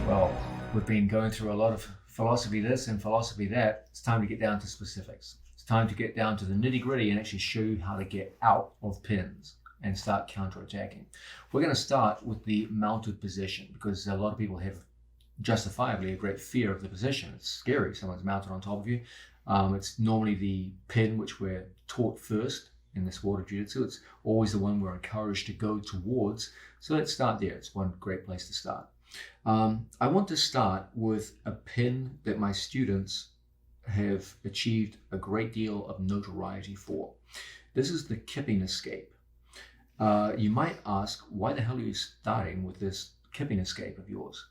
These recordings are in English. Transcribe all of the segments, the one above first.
Well, we've been going through a lot of philosophy this and philosophy that. It's time to get down to specifics. It's time to get down to the nitty gritty and actually show you how to get out of pins and start counterattacking. We're going to start with the mounted position because a lot of people have justifiably a great fear of the position. It's scary. Someone's mounted on top of you. It's normally the pin which we're taught first in the sport of jiu-jitsu. It's always the one we're encouraged to go towards. So let's start there. It's one great place to start. I want to start with a pin that my students have achieved a great deal of notoriety for. This is the kipping escape. You might ask, why the hell are you starting with this kipping escape of yours?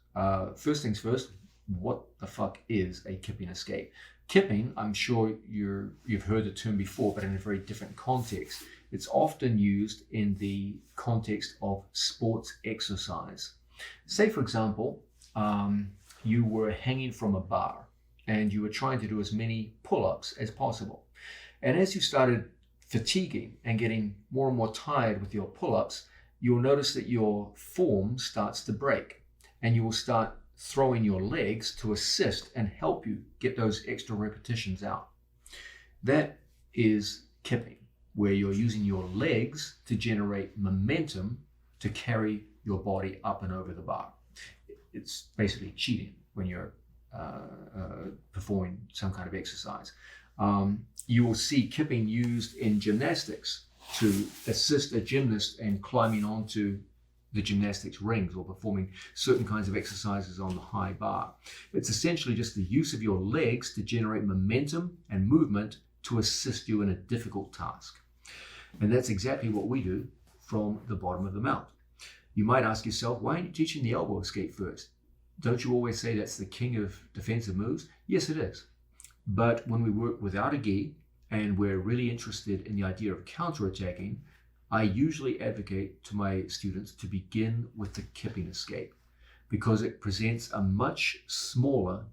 First things first, what the fuck is a kipping escape? Kipping, I'm sure you've heard the term before, but in a very different context. It's often used in the context of sports exercise. Say, for example, you were hanging from a bar and you were trying to do as many pull-ups as possible. And as you started fatiguing and getting more and more tired with your pull-ups, you'll notice that your form starts to break and you will start throwing your legs to assist and help you get those extra repetitions out. That is kipping, where you're using your legs to generate momentum to carry your body up and over the bar. It's basically cheating when you're performing some kind of exercise. You will see kipping used in gymnastics to assist a gymnast in climbing onto the gymnastics rings or performing certain kinds of exercises on the high bar. It's essentially just the use of your legs to generate momentum and movement to assist you in a difficult task. And that's exactly what we do from the bottom of the mount. You might ask yourself, why aren't you teaching the elbow escape first? Don't you always say that's the king of defensive moves? Yes, it is. But when we work without a gi and we're really interested in the idea of counterattacking, I usually advocate to my students to begin with the kipping escape because it presents a much smaller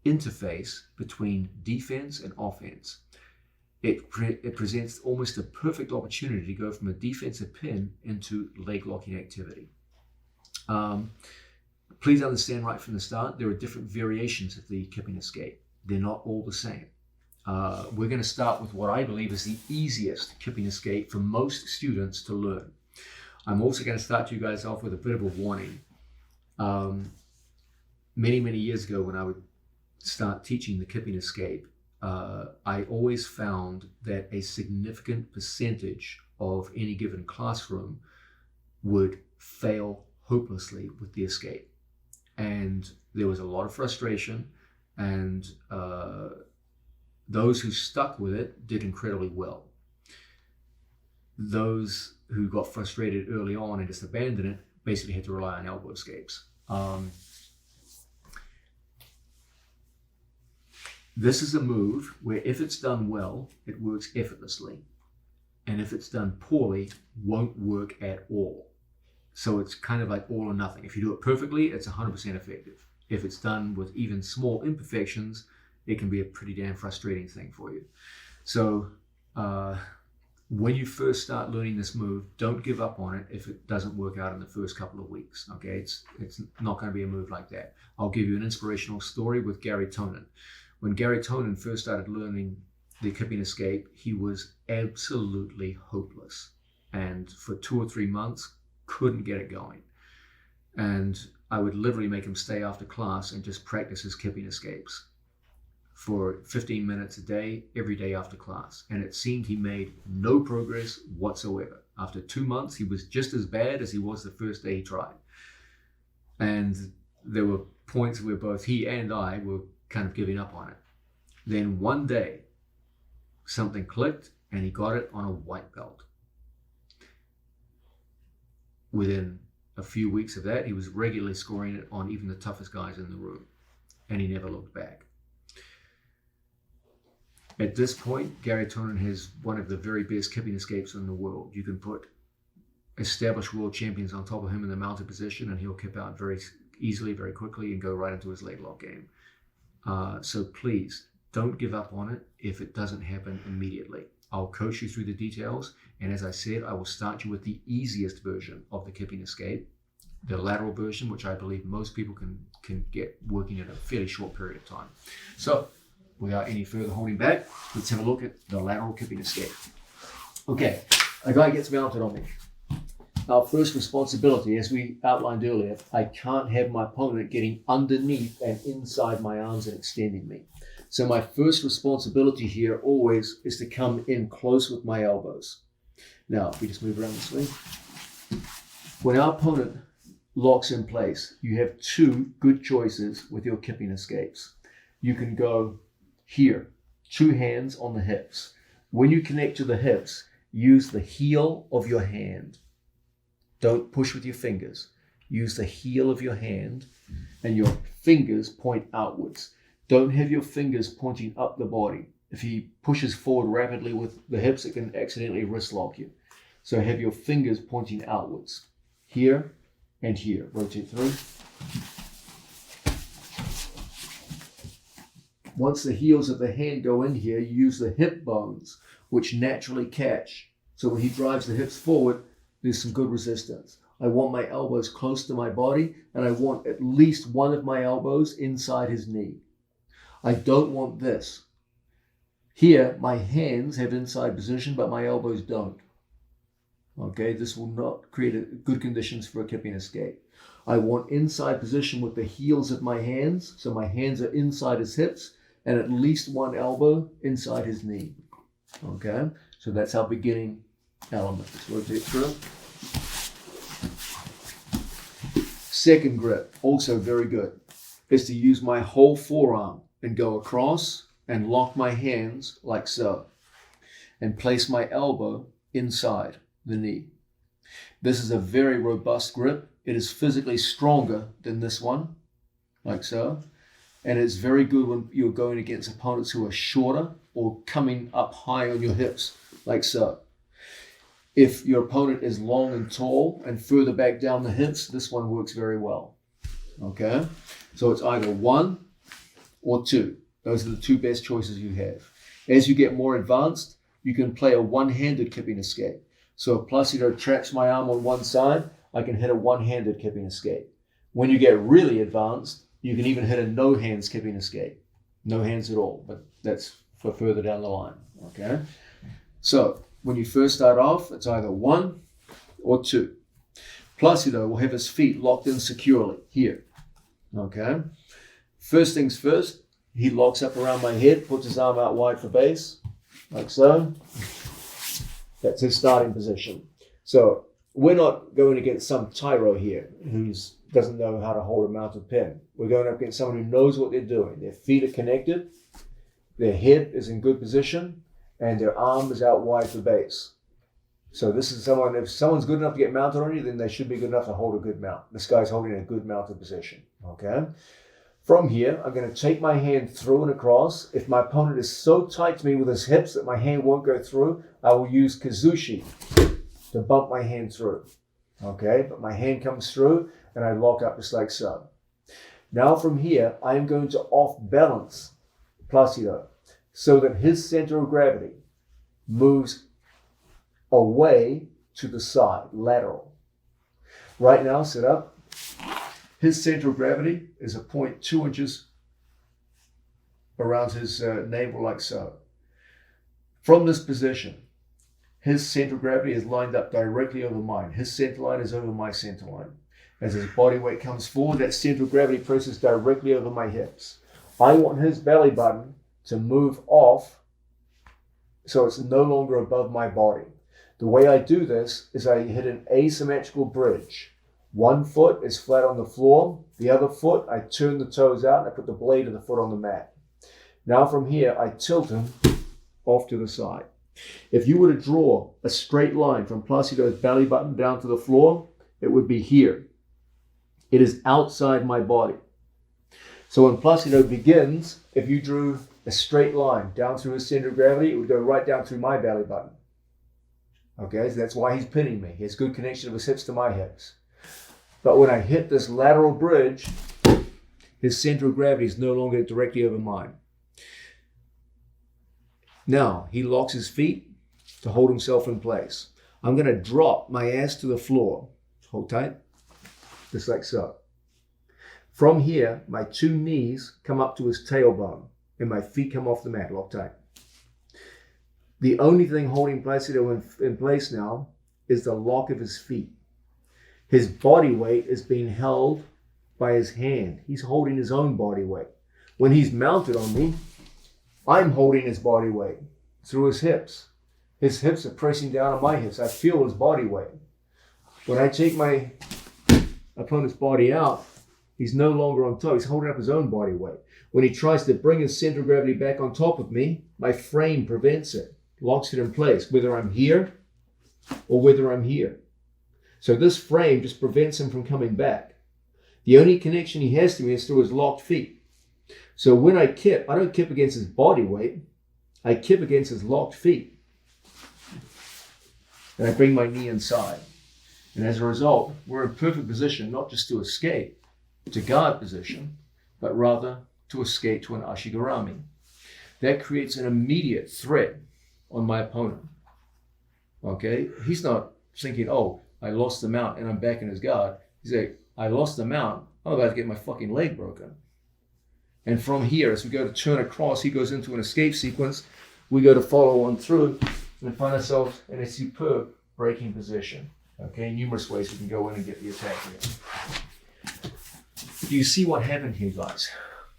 interface between defense and offense. It presents almost a perfect opportunity to go from a defensive pin into leg locking activity. Please understand right from the start, there are different variations of the kipping escape. They're not all the same. We're going to start with what I believe is the easiest kipping escape for most students to learn. I'm also going to start you guys off with a bit of a warning. Many years ago when I would start teaching the kipping escape, I always found that a significant percentage of any given classroom would fail hopelessly with the escape. And there was a lot of frustration, and those who stuck with it did incredibly well. Those who got frustrated early on and just abandoned it basically had to rely on elbow escapes. This is a move where if it's done well, it works effortlessly. And if it's done poorly, won't work at all. So it's kind of like all or nothing. If you do it perfectly, it's 100% effective. If it's done with even small imperfections, it can be a pretty damn frustrating thing for you. So when you first start learning this move, don't give up on it if it doesn't work out in the first couple of weeks. Okay, it's not going to be a move like that. I'll give you an inspirational story with Gary Tonin. When Gary Tonin first started learning the kipping escape, he was absolutely hopeless. And for 2 or 3 months, couldn't get it going. And I would literally make him stay after class and just practice his kipping escapes for 15 minutes a day, every day after class. And it seemed he made no progress whatsoever. After 2 months, he was just as bad as he was the first day he tried. And there were points where both he and I were kind of giving up on it. Then one day, something clicked and he got it on a white belt. Within a few weeks of that, he was regularly scoring it on even the toughest guys in the room, and he never looked back. At this point, Gary Tonin has one of the very best kipping escapes in the world. You can put established world champions on top of him in the mounted position, and he'll kip out very easily, very quickly, and go right into his leg lock game. So please, don't give up on it if it doesn't happen immediately. I'll coach you through the details, and as I said, I will start you with the easiest version of the kipping escape, the lateral version, which I believe most people can get working in a fairly short period of time. So without any further holding back, let's have a look at the lateral kipping escape. Okay, a guy gets mounted on me. Our first responsibility, as we outlined earlier, I can't have my opponent getting underneath and inside my arms and extending me. So my first responsibility here always is to come in close with my elbows. Now, if we just move around this way. When our opponent locks in place, you have two good choices with your kipping escapes. You can go here, two hands on the hips. When you connect to the hips, use the heel of your hand. Don't push with your fingers. Use the heel of your hand and your fingers point outwards. Don't have your fingers pointing up the body. If he pushes forward rapidly with the hips, it can accidentally wrist lock you. So have your fingers pointing outwards. Here and here. Rotate through. Once the heels of the hand go in here, you use the hip bones, which naturally catch. So when he drives the hips forward, there's some good resistance. I want my elbows close to my body, and I want at least one of my elbows inside his knee. I don't want this. Here, my hands have inside position, but my elbows don't. Okay, this will not create good conditions for a kipping escape. I want inside position with the heels of my hands, so my hands are inside his hips, and at least one elbow inside his knee. Okay, so that's our beginning element. Let's rotate through. Second grip, also very good, is to use my whole forearm and go across and lock my hands like so, and place my elbow inside the knee. This is a very robust grip. It is physically stronger than this one, like so, and it's very good when you're going against opponents who are shorter or coming up high on your hips, like so. If your opponent is long and tall and further back down the hips, this one works very well. Okay, so it's either one or two. Those are the two best choices you have. As you get more advanced, you can play a one-handed kipping escape. So if Placido traps my arm on one side, I can hit a one-handed kipping escape. When you get really advanced, you can even hit a no-hands kipping escape. No hands at all, but that's for further down the line. Okay, so when you first start off, it's either one or two. Placido will have his feet locked in securely here. Okay. First things first, he locks up around my head, puts his arm out wide for base, like so. That's his starting position. So we're not going against some tyro here who doesn't know how to hold a mounted pin. We're going up against someone who knows what they're doing. Their feet are connected, their head is in good position, and their arm is out wide for base. So this is someone, if someone's good enough to get mounted on you, then they should be good enough to hold a good mount. This guy's holding a good mounted position, okay? From here, I'm going to take my hand through and across. If my opponent is so tight to me with his hips that my hand won't go through, I will use kazushi to bump my hand through, okay? But my hand comes through and I lock up just like so. Now from here, I am going to off-balance Placido so that his center of gravity moves away to the side, lateral. Right now, sit up. His center of gravity is a point 2 inches around his navel, like so. From this position, his center of gravity is lined up directly over mine. His center line is over my center line. As his body weight comes forward, that center of gravity presses directly over my hips. I want his belly button to move off so it's no longer above my body. The way I do this is I hit an asymmetrical bridge. One foot is flat on the floor. The other foot, I turn the toes out and I put the blade of the foot on the mat. Now from here, I tilt him off to the side. If you were to draw a straight line from Placido's belly button down to the floor, it would be here. It is outside my body. So when Placido begins, if you drew a straight line down through his center of gravity, it would go right down through my belly button. Okay, so that's why he's pinning me. He has good connection of his hips to my hips. But when I hit this lateral bridge, his center of gravity is no longer directly over mine. Now, he locks his feet to hold himself in place. I'm going to drop my ass to the floor. Hold tight. just like so. From here, my 2 knees come up to his tailbone and my feet come off the mat, locked tight. The only thing holding Placido in place now is the lock of his feet. His body weight is being held by his hand. He's holding his own body weight. When he's mounted on me, I'm holding his body weight through his hips. His hips are pressing down on my hips. I feel his body weight. When I take my opponent's body out, he's no longer on top. He's holding up his own body weight. When he tries to bring his center of gravity back on top of me, my frame prevents it, locks it in place, whether I'm here or whether I'm here. So this frame just prevents him from coming back. The only connection he has to me is through his locked feet. So when I kip, I don't kip against his body weight. I kip against his locked feet. And I bring my knee inside. And as a result, we're in perfect position, not just to escape to guard position, but rather to escape to an ashigarami. That creates an immediate threat on my opponent. Okay? He's not thinking, oh, I lost the mount and I'm back in his guard. He's like, I lost the mount, I'm about to get my fucking leg broken. And from here, as we go to turn across, he goes into an escape sequence. We go to follow on through and find ourselves in a superb breaking position. Okay, numerous ways we can go in and get the attack here. Do you see what happened here, guys?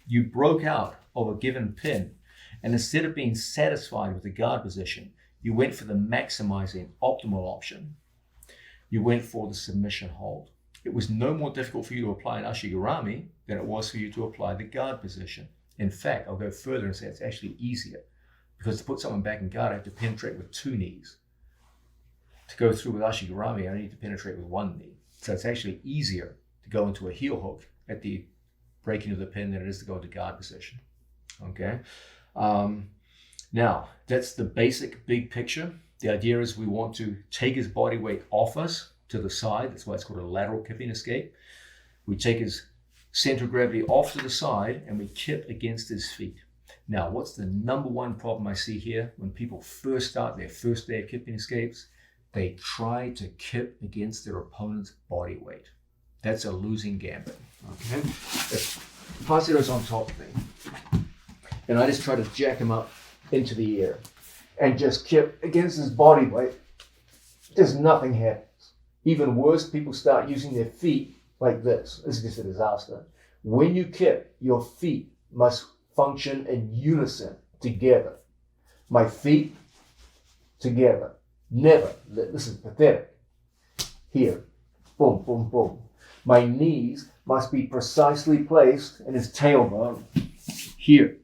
You broke out of a given pin, and instead of being satisfied with the guard position, you went for the maximizing optimal option. You went for the submission hold. It was no more difficult for you to apply an ashigarami than it was for you to apply the guard position. In fact, I'll go further and say it's actually easier, because to put someone back in guard, I have to penetrate with 2 knees. To go through with ashigarami, I need to penetrate with 1 knee. So it's actually easier to go into a heel hook at the breaking of the pin than it is to go into guard position. Okay. Now, that's the basic big picture. The idea is we want to take his body weight off us to the side. That's why it's called a lateral kipping escape. We take his center of gravity off to the side and we kip against his feet. Now, what's the number one problem I see here when people first start their first day of kipping escapes? They try to kip against their opponent's body weight. That's a losing gambit. Okay? If Placido's on top of me, and I just try to jack him up into the air and just kip against his body weight, just nothing happens. Even worse, people start using their feet like this. This is just a disaster. When you kip, your feet must function in unison together. My feet together. Never. This is pathetic. Here. Boom, boom, boom. My knees must be precisely placed in his tailbone. Here.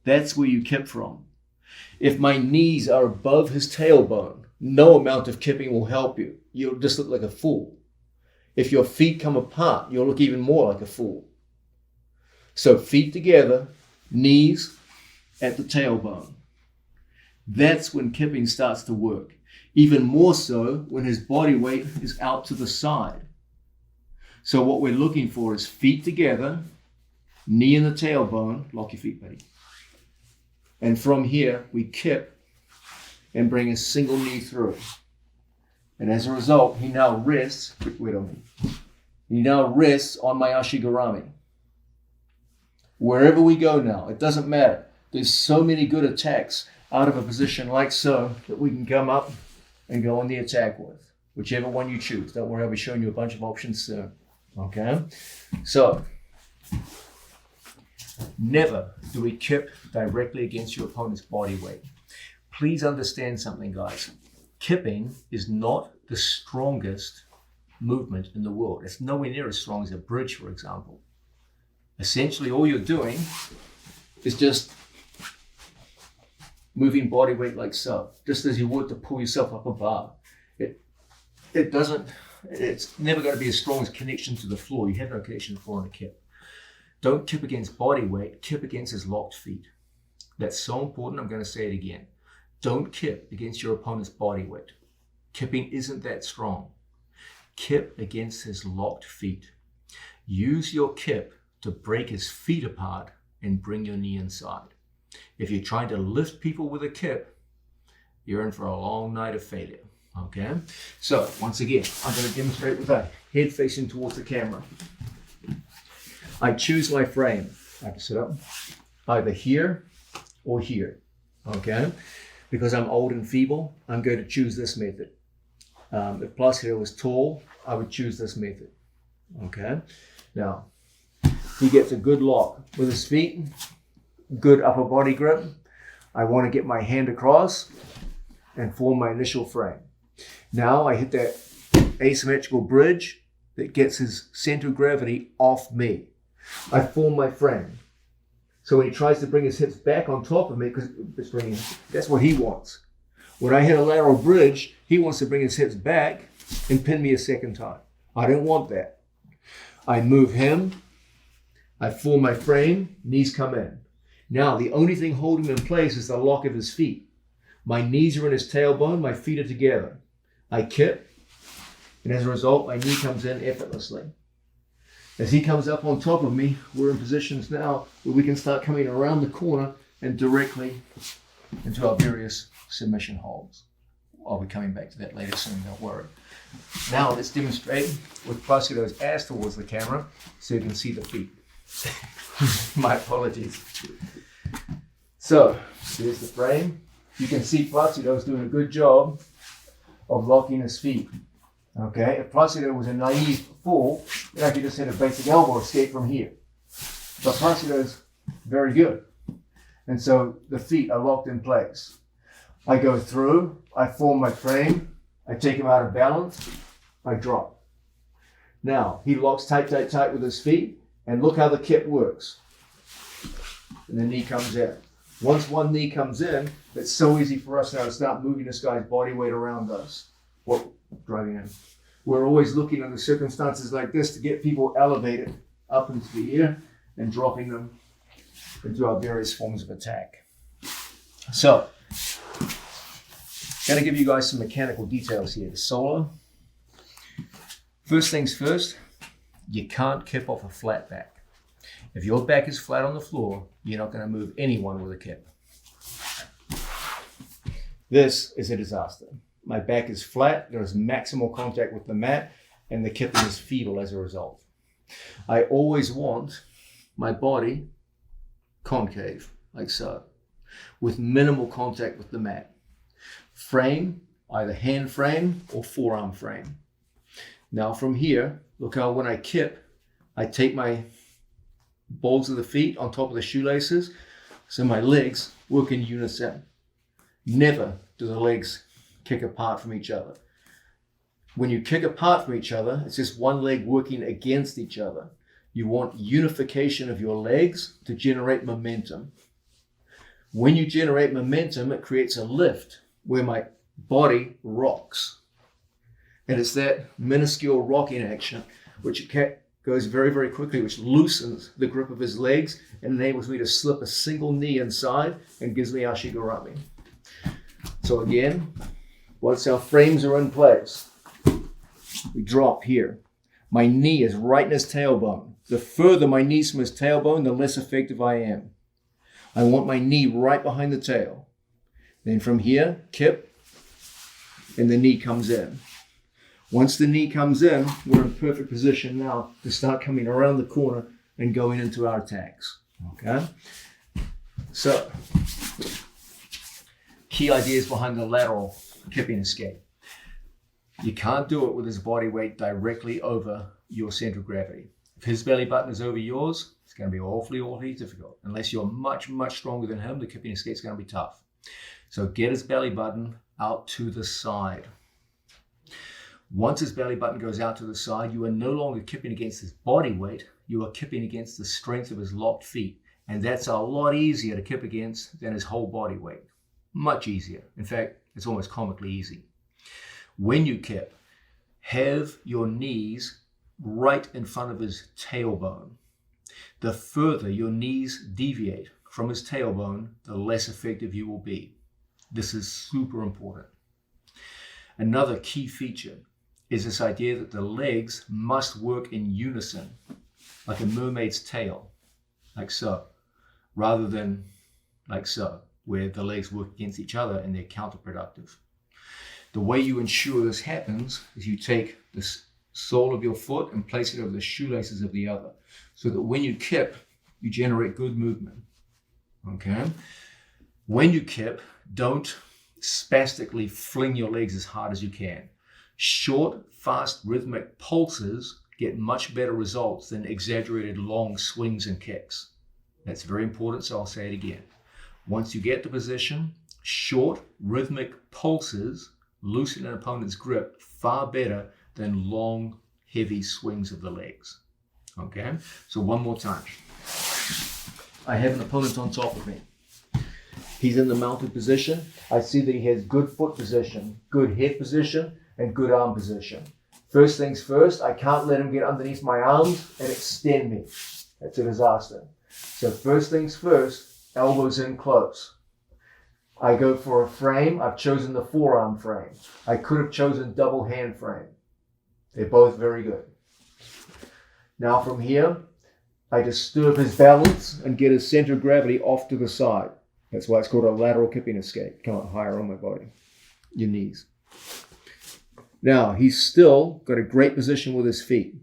That's where you kip from. If my knees are above his tailbone, no amount of kipping will help you. You'll just look like a fool. If your feet come apart, you'll look even more like a fool. So feet together, knees at the tailbone. That's when kipping starts to work. Even more so when his body weight is out to the side. So what we're looking for is feet together, knee in the tailbone, lock your feet, buddy. And from here, we kip and bring a single knee through. And as a result, he now rests, wait on me. He now rests on my ashigarami. Wherever we go now, it doesn't matter. There's so many good attacks out of a position like so that we can come up and go on the attack with. Whichever one you choose. Don't worry, I'll be showing you a bunch of options soon. Okay? So, never do we kip directly against your opponent's body weight. Please understand something, guys. Kipping is not the strongest movement in the world. It's nowhere near as strong as a bridge, for example. Essentially, all you're doing is just moving body weight like so, just as you would to pull yourself up a bar. It's never going to be as strong as connection to the floor. You have no connection to the floor in a kip. Don't kip against body weight, kip against his locked feet. That's so important, I'm going to say it again. Don't kip against your opponent's body weight. Kipping isn't that strong. Kip against his locked feet. Use your kip to break his feet apart and bring your knee inside. If you're trying to lift people with a kip, you're in for a long night of failure. Okay, so once again, I'm going to demonstrate with a head facing towards the camera. I choose my frame. I have to sit up either here or here. Okay, because I'm old and feeble, I'm going to choose this method. If Placido was tall, I would choose this method. Okay, now he gets a good lock with his feet, good upper body grip. I want to get my hand across and form my initial frame. Now I hit that asymmetrical bridge that gets his center of gravity off me. I form my frame. So when he tries to bring his hips back on top of me, because that's what he wants. When I hit a lateral bridge, he wants to bring his hips back and pin me a second time. I don't want that. I move him. I form my frame. Knees come in. Now the only thing holding him in place is the lock of his feet. My knees are in his tailbone. My feet are together. I kip. And as a result, my knee comes in effortlessly. As he comes up on top of me, we're in positions now where we can start coming around the corner and directly into our various submission holds. I'll be coming back to that later soon, don't worry. Now let's demonstrate with Placido's ass towards the camera so you can see the feet. My apologies. So, there's the frame. You can see Placido's doing a good job of locking his feet. Okay, if Placido was a naive fool, then I could just hit a basic elbow escape from here. But Placido's very good. And so the feet are locked in place. I go through, I form my frame, I take him out of balance, I drop. Now, he locks tight with his feet, and look how the kip works. And the knee comes in. Once one knee comes in, it's so easy for us now to start moving this guy's body weight around us. Driving in. We're always looking under circumstances like this to get people elevated up into the air and dropping them into our various forms of attack. So, going to give you guys some mechanical details here. The solo. First things first, you can't kip off a flat back. If your back is flat on the floor, you're not going to move anyone with a kip. This is a disaster. My back is flat, there is maximal contact with the mat, and the kipping is feeble as a result. I always want my body concave, like so, with minimal contact with the mat. Frame, either hand frame or forearm frame. Now from here, look how when I kip, I take my balls of the feet on top of the shoelaces, so my legs work in unison. Never do the legs kick apart from each other. When you kick apart from each other, it's just one leg working against each other. You want unification of your legs to generate momentum. When you generate momentum, it creates a lift where my body rocks. And it's that minuscule rocking action which goes very, very quickly, which loosens the grip of his legs and enables me to slip a single knee inside and gives me Ashigurami. So again, once our frames are in place, we drop here. My knee is right in his tailbone. The further my knee's from his tailbone, the less effective I am. I want my knee right behind the tail. Then from here, kip, and the knee comes in. Once the knee comes in, we're in perfect position now to start coming around the corner and going into our attacks. Okay? So, key ideas behind the lateral kipping escape. You can't do it with his body weight directly over your center of gravity. If his belly button is over yours, it's going to be awfully difficult. Unless you're much stronger than him, the kipping escape is going to be tough. So get his belly button out to the side. Once his belly button goes out to the side, you are no longer kipping against his body weight, you are kipping against the strength of his locked feet. And that's a lot easier to kip against than his whole body weight. Much easier. In fact, it's almost comically easy. When you kip, have your knees right in front of his tailbone. The further your knees deviate from his tailbone, the less effective you will be. This is super important. Another key feature is this idea that the legs must work in unison, like a mermaid's tail, like so, rather than like so, where the legs work against each other and they're counterproductive. The way you ensure this happens is you take the sole of your foot and place it over the shoelaces of the other, so that when you kip, you generate good movement. Okay? When you kip, don't spastically fling your legs as hard as you can. Short, fast, rhythmic pulses get much better results than exaggerated long swings and kicks. That's very important, so I'll say it again. Once you get the position, short, rhythmic pulses loosen an opponent's grip far better than long, heavy swings of the legs. Okay? So one more time. I have an opponent on top of me. He's in the mounted position. I see that he has good foot position, good head position, and good arm position. First things first, I can't let him get underneath my arms and extend me. That's a disaster. So first things first, elbows in close. I go for a frame. I've chosen the forearm frame. I could have chosen double hand frame. They're both very good. Now from here, I disturb his balance and get his center of gravity off to the side. That's why it's called a lateral kipping escape. Come on, higher on my body. Your knees. Now, he's still got a great position with his feet.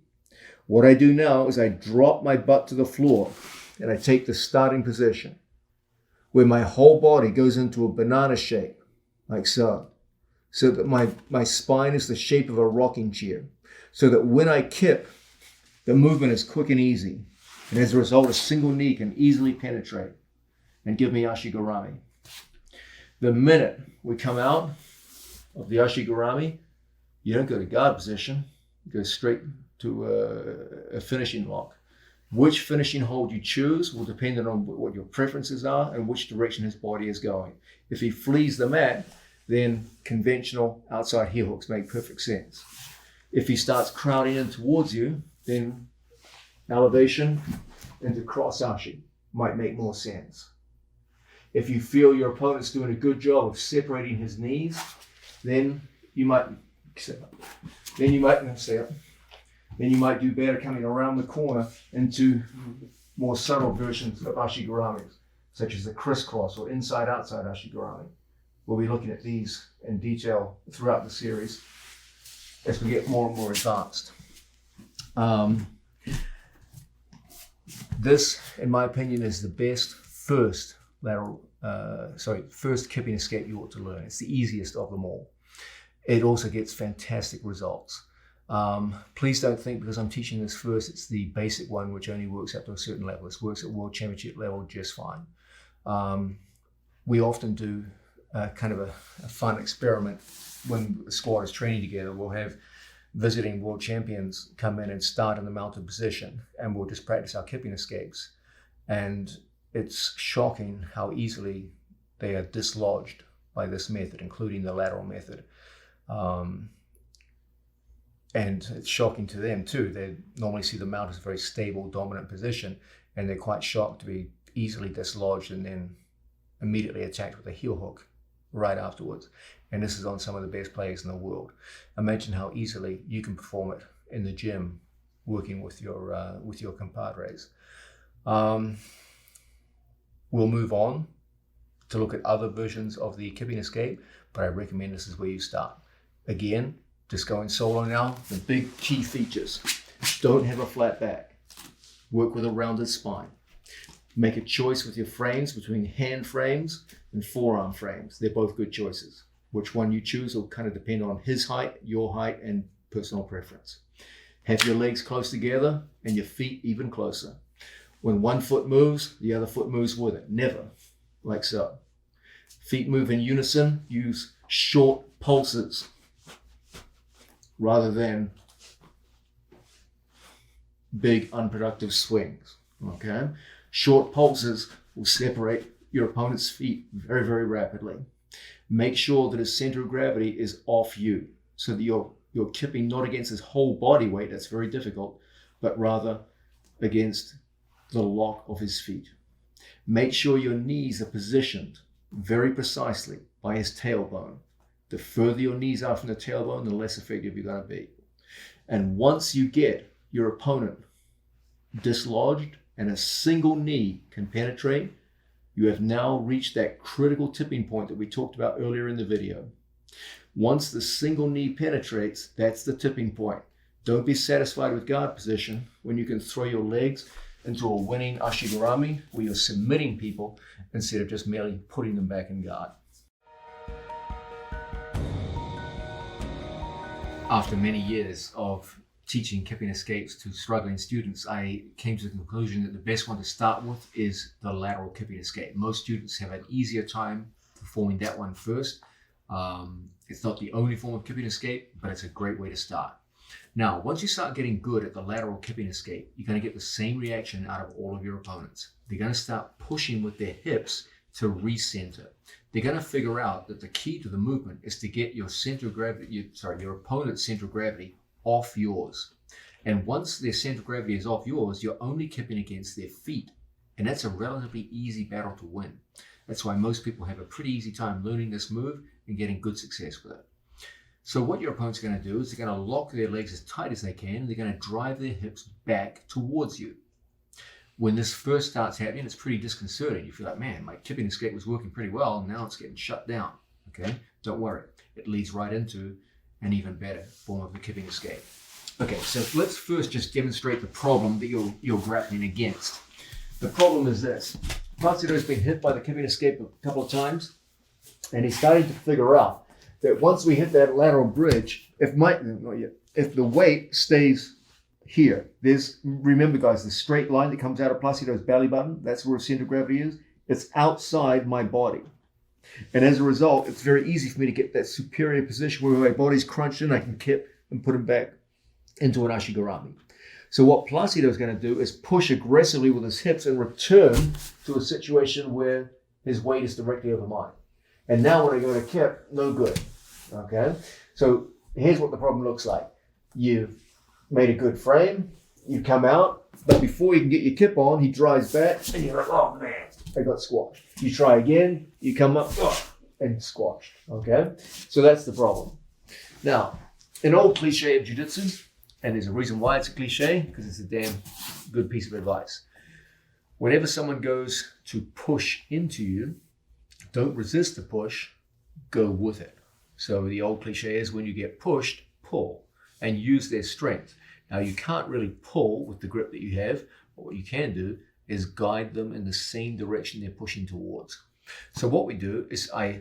What I do now is I drop my butt to the floor and I take the starting position where my whole body goes into a banana shape, like so that my spine is the shape of a rocking chair, so that when I kip, the movement is quick and easy. And as a result, a single knee can easily penetrate and give me Ashigarami. The minute we come out of the Ashigarami, you don't go to guard position, you go straight to a finishing lock. Which finishing hold you choose will depend on what your preferences are and which direction his body is going. If he flees the mat, then conventional outside heel hooks make perfect sense. If he starts crowding in towards you, then elevation into cross ashi might make more sense. If you feel your opponent's doing a good job of separating his knees, then you might Then you might do better coming around the corner into more subtle versions of Ashigaramis, such as the crisscross or inside-outside Ashigarami. We'll be looking at these in detail throughout the series as we get more and more advanced. This, in my opinion, is the best first kipping escape you ought to learn. It's the easiest of them all. It also gets fantastic results. Please don't think because I'm teaching this first, it's the basic one which only works up to a certain level. This works at World Championship level just fine. We often do kind of a fun experiment when the squad is training together. We'll have visiting world champions come in and start in the mounted position, and we'll just practice our kipping escapes. And it's shocking how easily they are dislodged by this method, including the lateral method. And it's shocking to them too. They normally see the mount as a very stable, dominant position, and they're quite shocked to be easily dislodged and then immediately attacked with a heel hook right afterwards. And this is on some of the best players in the world. Imagine how easily you can perform it in the gym, working with your compadres. We'll move on to look at other versions of the kipping escape, but I recommend this is where you start. Again, just going solo now. The big key features: don't have a flat back. Work with a rounded spine. Make a choice with your frames between hand frames and forearm frames. They're both good choices. Which one you choose will kind of depend on his height, your height, and personal preference. Have your legs close together and your feet even closer. When one foot moves, the other foot moves with it. Never like so. Feet move in unison. Use short pulses rather than big unproductive swings. Okay? Short pulses will separate your opponent's feet very, very rapidly. Make sure that his center of gravity is off you, so that you're kipping not against his whole body weight, that's very difficult, but rather against the lock of his feet. Make sure your knees are positioned very precisely by his tailbone. The further your knees are from the tailbone, the less effective you're going to be. And once you get your opponent dislodged and a single knee can penetrate, you have now reached that critical tipping point that we talked about earlier in the video. Once the single knee penetrates, that's the tipping point. Don't be satisfied with guard position when you can throw your legs into a winning ashigarami where you're submitting people instead of just merely putting them back in guard. After many years of teaching kipping escapes to struggling students, I came to the conclusion that the best one to start with is the lateral kipping escape. Most students have an easier time performing that one first. It's not the only form of kipping escape, but it's a great way to start. Now, once you start getting good at the lateral kipping escape, you're going to get the same reaction out of all of your opponents. They're going to start pushing with their hips to recenter. They're going to figure out that the key to the movement is to get your center of gravity, your opponent's center of gravity off yours. And once their center of gravity is off yours, you're only kipping against their feet. And that's a relatively easy battle to win. That's why most people have a pretty easy time learning this move and getting good success with it. So what your opponent's going to do is they're going to lock their legs as tight as they can, and they're going to drive their hips back towards you. When this first starts happening, it's pretty disconcerting. You feel like, man, my kipping escape was working pretty well, and now it's getting shut down. Okay, don't worry. It leads right into an even better form of the kipping escape. Okay, so let's first just demonstrate the problem that you're grappling against. The problem is this. Placido's been hit by the kipping escape a couple of times, and he's starting to figure out that once we hit that lateral bridge, if the weight stays here, remember guys, the straight line that comes out of Placido's belly button, that's where center of gravity is, it's outside my body. And as a result, it's very easy for me to get that superior position where my body's crunched in, I can kip and put him back into an ashigarami. So what Placido is going to do is push aggressively with his hips and return to a situation where his weight is directly over mine. And now when I go to kip, no good. Okay? So here's what the problem looks like. You've made a good frame, you come out, but before you can get your kip on, he drives back, and you're like, oh man, I got squashed. You try again, you come up, and squashed. Okay? So that's the problem. Now, an old cliche of jiu-jitsu, and there's a reason why it's a cliche, because it's a damn good piece of advice. Whenever someone goes to push into you, don't resist the push, go with it. So the old cliche is when you get pushed, pull and use their strength. Now you can't really pull with the grip that you have, but what you can do is guide them in the same direction they're pushing towards. So what we do is I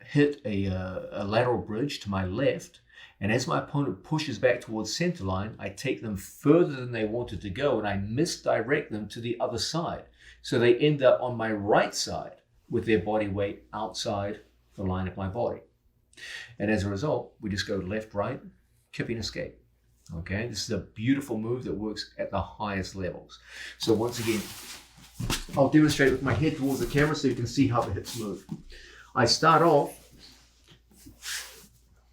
hit a lateral bridge to my left, and as my opponent pushes back towards center line, I take them further than they wanted to go, and I misdirect them to the other side. So they end up on my right side with their body weight outside the line of my body. And as a result, we just go left, right, kipping escape. Okay, this is a beautiful move that works at the highest levels. So once again, I'll demonstrate with my head towards the camera so you can see how the hips move. I start off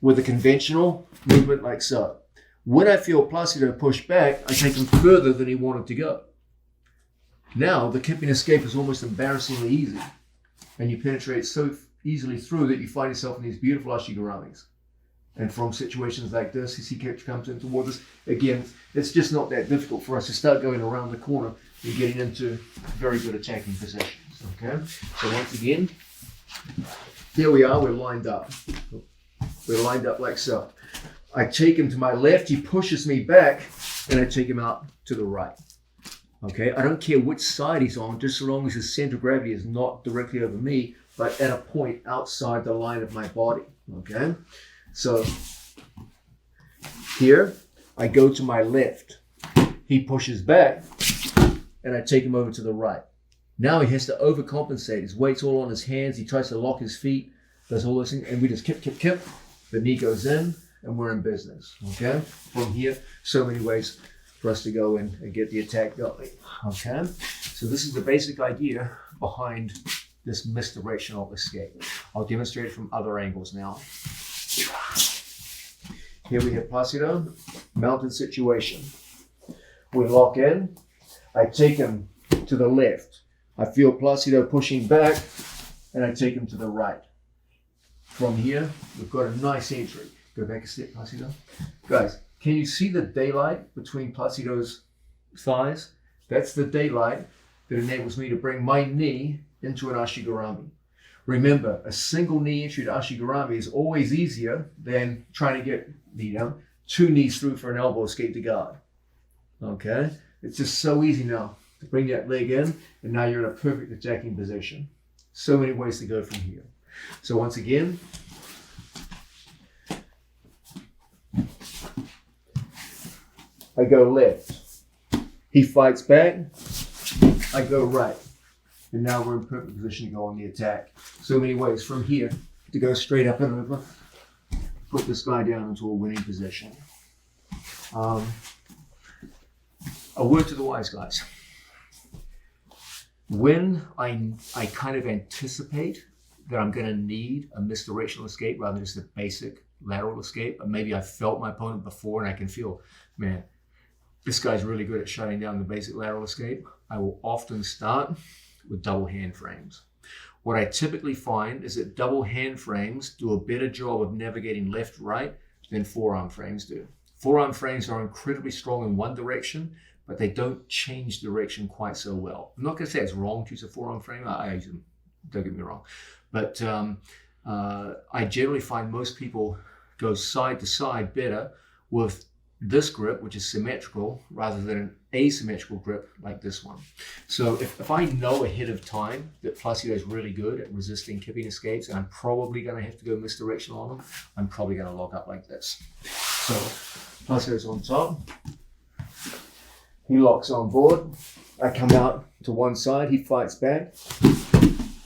with a conventional movement like so. When I feel Placido push back, I take him further than he wanted to go. Now the kipping escape is almost embarrassingly easy, and you penetrate so easily through that you find yourself in these beautiful ashigaramis. And from situations like this, as he comes in towards us, again, it's just not that difficult for us to start going around the corner and getting into very good attacking positions. Okay, so once again, here we are, we're lined up. We're lined up like so. I take him to my left, he pushes me back, and I take him out to the right. Okay, I don't care which side he's on, just so long as his center of gravity is not directly over me, but at a point outside the line of my body. Okay, so here I go to my left. He pushes back, and I take him over to the right. Now he has to overcompensate. His weight's all on his hands. He tries to lock his feet, does all those things, and we just kip, kip, kip. The knee goes in, and we're in business. Okay, from here, so many ways for us to go in and get the attack going. Okay, so this is the basic idea behind this misdirection of escape. I'll demonstrate it from other angles now. Here we have Placido, mounted situation. We lock in. I take him to the left. I feel Placido pushing back, and I take him to the right. From here, we've got a nice entry. Go back a step, Placido. Guys, can you see the daylight between Placido's thighs? That's the daylight that enables me to bring my knee into an ashigarami. Remember, a single knee entry to Ashigarami is always easier than trying to get knee down, 2 knees through for an elbow escape to guard. Okay? It's just so easy now to bring that leg in, and now you're in a perfect attacking position. So many ways to go from here. So once again, I go left. He fights back. I go right. And now we're in perfect position to go on the attack. So many ways from here to go straight up and over. Put this guy down into a winning position. A word to the wise guys. When I kind of anticipate that I'm going to need a misdirectional escape rather than just a basic lateral escape, and maybe I felt my opponent before and I can feel, man, this guy's really good at shutting down the basic lateral escape, I will often start with double hand frames. What I typically find is that double hand frames do a better job of navigating left-right than forearm frames do. Forearm frames are incredibly strong in one direction, but they don't change direction quite so well. I'm not going to say it's wrong to use a forearm frame. I use them, don't get me wrong. But I generally find most people go side to side better with this grip, which is symmetrical, rather than an asymmetrical grip like this one. So if I know ahead of time that Placido is really good at resisting kipping escapes, and I'm probably going to have to go misdirectional on them, I'm probably going to lock up like this. So Placido's on top. He locks on board. I come out to one side. He fights back.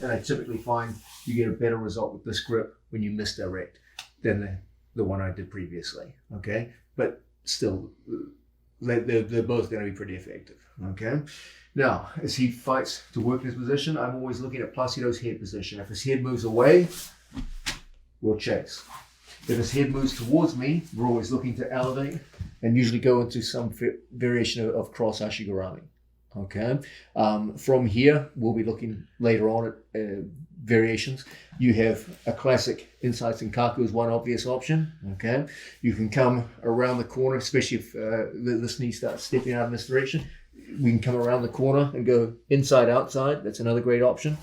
And I typically find you get a better result with this grip when you misdirect than the one I did previously. Okay? But still, they're both going to be pretty effective. Okay? Now, as he fights to work his position, I'm always looking at Placido's head position. If his head moves away, we'll chase. If his head moves towards me, we're always looking to elevate and usually go into some variation of cross Ashigarami. Okay. From here, we'll be looking later on at variations. You have a classic inside Senkaku is one obvious option. Okay. You can come around the corner, especially if this knee starts stepping out in this direction. We can come around the corner and go inside outside. That's another great option.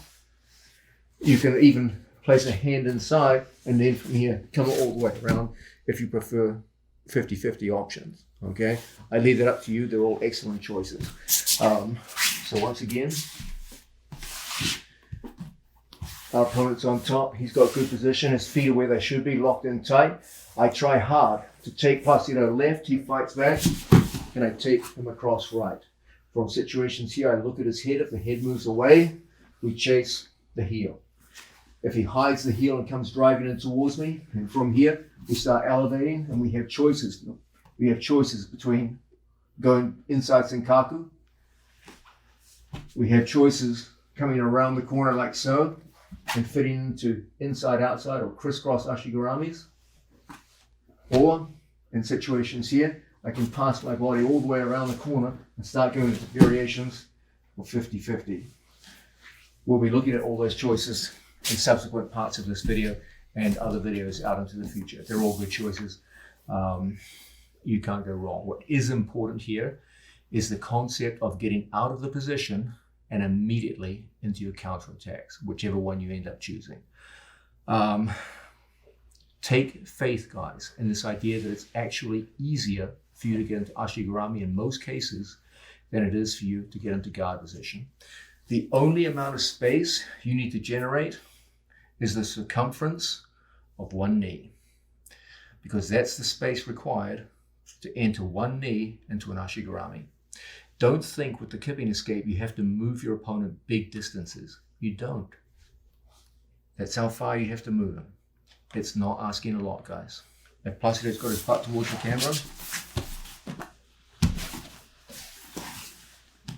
You can even place a hand inside and then from here come all the way around if you prefer 50-50 options. Okay, I leave that up to you. They're all excellent choices. So once again, our opponent's on top. He's got good position. His feet are where they should be, locked in tight. I try hard to take Placido left. He fights back, and I take him across right. From situations here, I look at his head. If the head moves away, we chase the heel. If he hides the heel and comes driving in towards me, and from here, we start elevating, and we have choices. We have choices between going inside Senkaku. We have choices coming around the corner like so, and fitting into inside, outside, or crisscross Ashigaramis. Or, in situations here, I can pass my body all the way around the corner and start going into variations of 50-50. We'll be looking at all those choices in subsequent parts of this video and other videos out into the future. They're all good choices. You can't go wrong. What is important here is the concept of getting out of the position and immediately into your counterattacks, whichever one you end up choosing. Take faith, guys, in this idea that it's actually easier for you to get into Ashigarami in most cases than it is for you to get into guard position. The only amount of space you need to generate is the circumference of one knee, because that's the space required to enter one knee into an Ashigarami. Don't think with the kipping escape you have to move your opponent big distances. You don't. That's how far you have to move him. It's not asking a lot, guys. If Placido's got his butt towards the camera,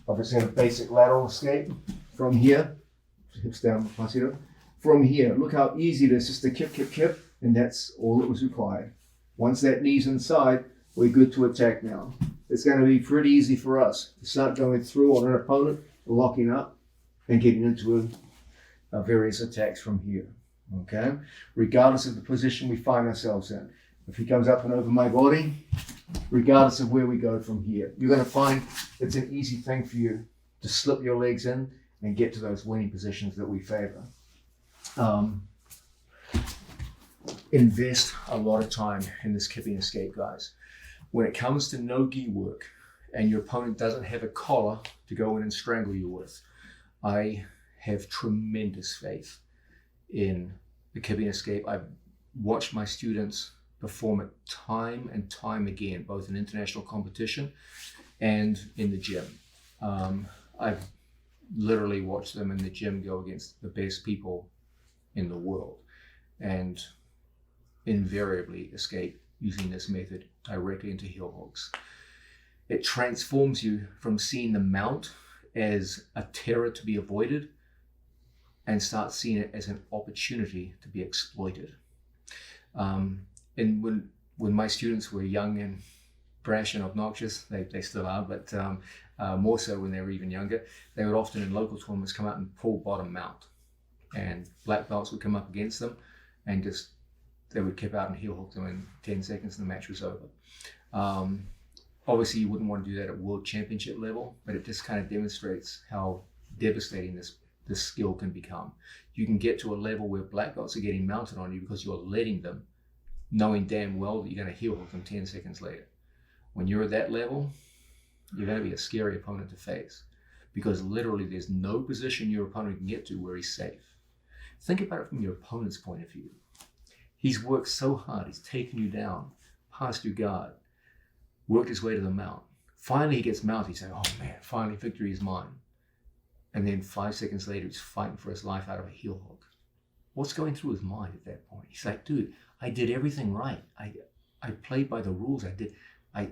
obviously a basic lateral escape from here, hips down with Placido. From here, look how easy it is just to kip, and that's all that was required. Once that knee's inside, we're good to attack now. It's going to be pretty easy for us to start going through on an opponent, locking up, and getting into various attacks from here. Okay? Regardless of the position we find ourselves in. If he comes up and over my body, regardless of where we go from here, you're going to find it's an easy thing for you to slip your legs in and get to those winning positions that we favor. Invest a lot of time in this kipping escape, guys. When it comes to no-gi work and your opponent doesn't have a collar to go in and strangle you with, I have tremendous faith in the kipping escape. I've watched my students perform it time and time again, both in international competition and in the gym. I've literally watched them in the gym go against the best people in the world and invariably escape using this method directly into heel hooks. It transforms you from seeing the mount as a terror to be avoided and start seeing it as an opportunity to be exploited. And when my students were young and brash and obnoxious, they still are, but more so when they were even younger, they would often in local tournaments come out and pull bottom mount, and black belts would come up against them and just they would kip out and heel hook them in 10 seconds and the match was over. Obviously you wouldn't want to do that at world championship level, but it just kind of demonstrates how devastating this skill can become. You can get to a level where black belts are getting mounted on you because you're letting them, knowing damn well that you're going to heel hook them 10 seconds later. When you're at that level, you're going to be a scary opponent to face because literally there's no position your opponent can get to where he's safe. Think about it from your opponent's point of view. He's worked so hard, he's taken you down, past your guard, worked his way to the mount. Finally he gets mounted, he's like, oh man, finally victory is mine. And then 5 seconds later, he's fighting for his life out of a heel hook. What's going through his mind at that point? He's like, dude, I did everything right. I played by the rules. I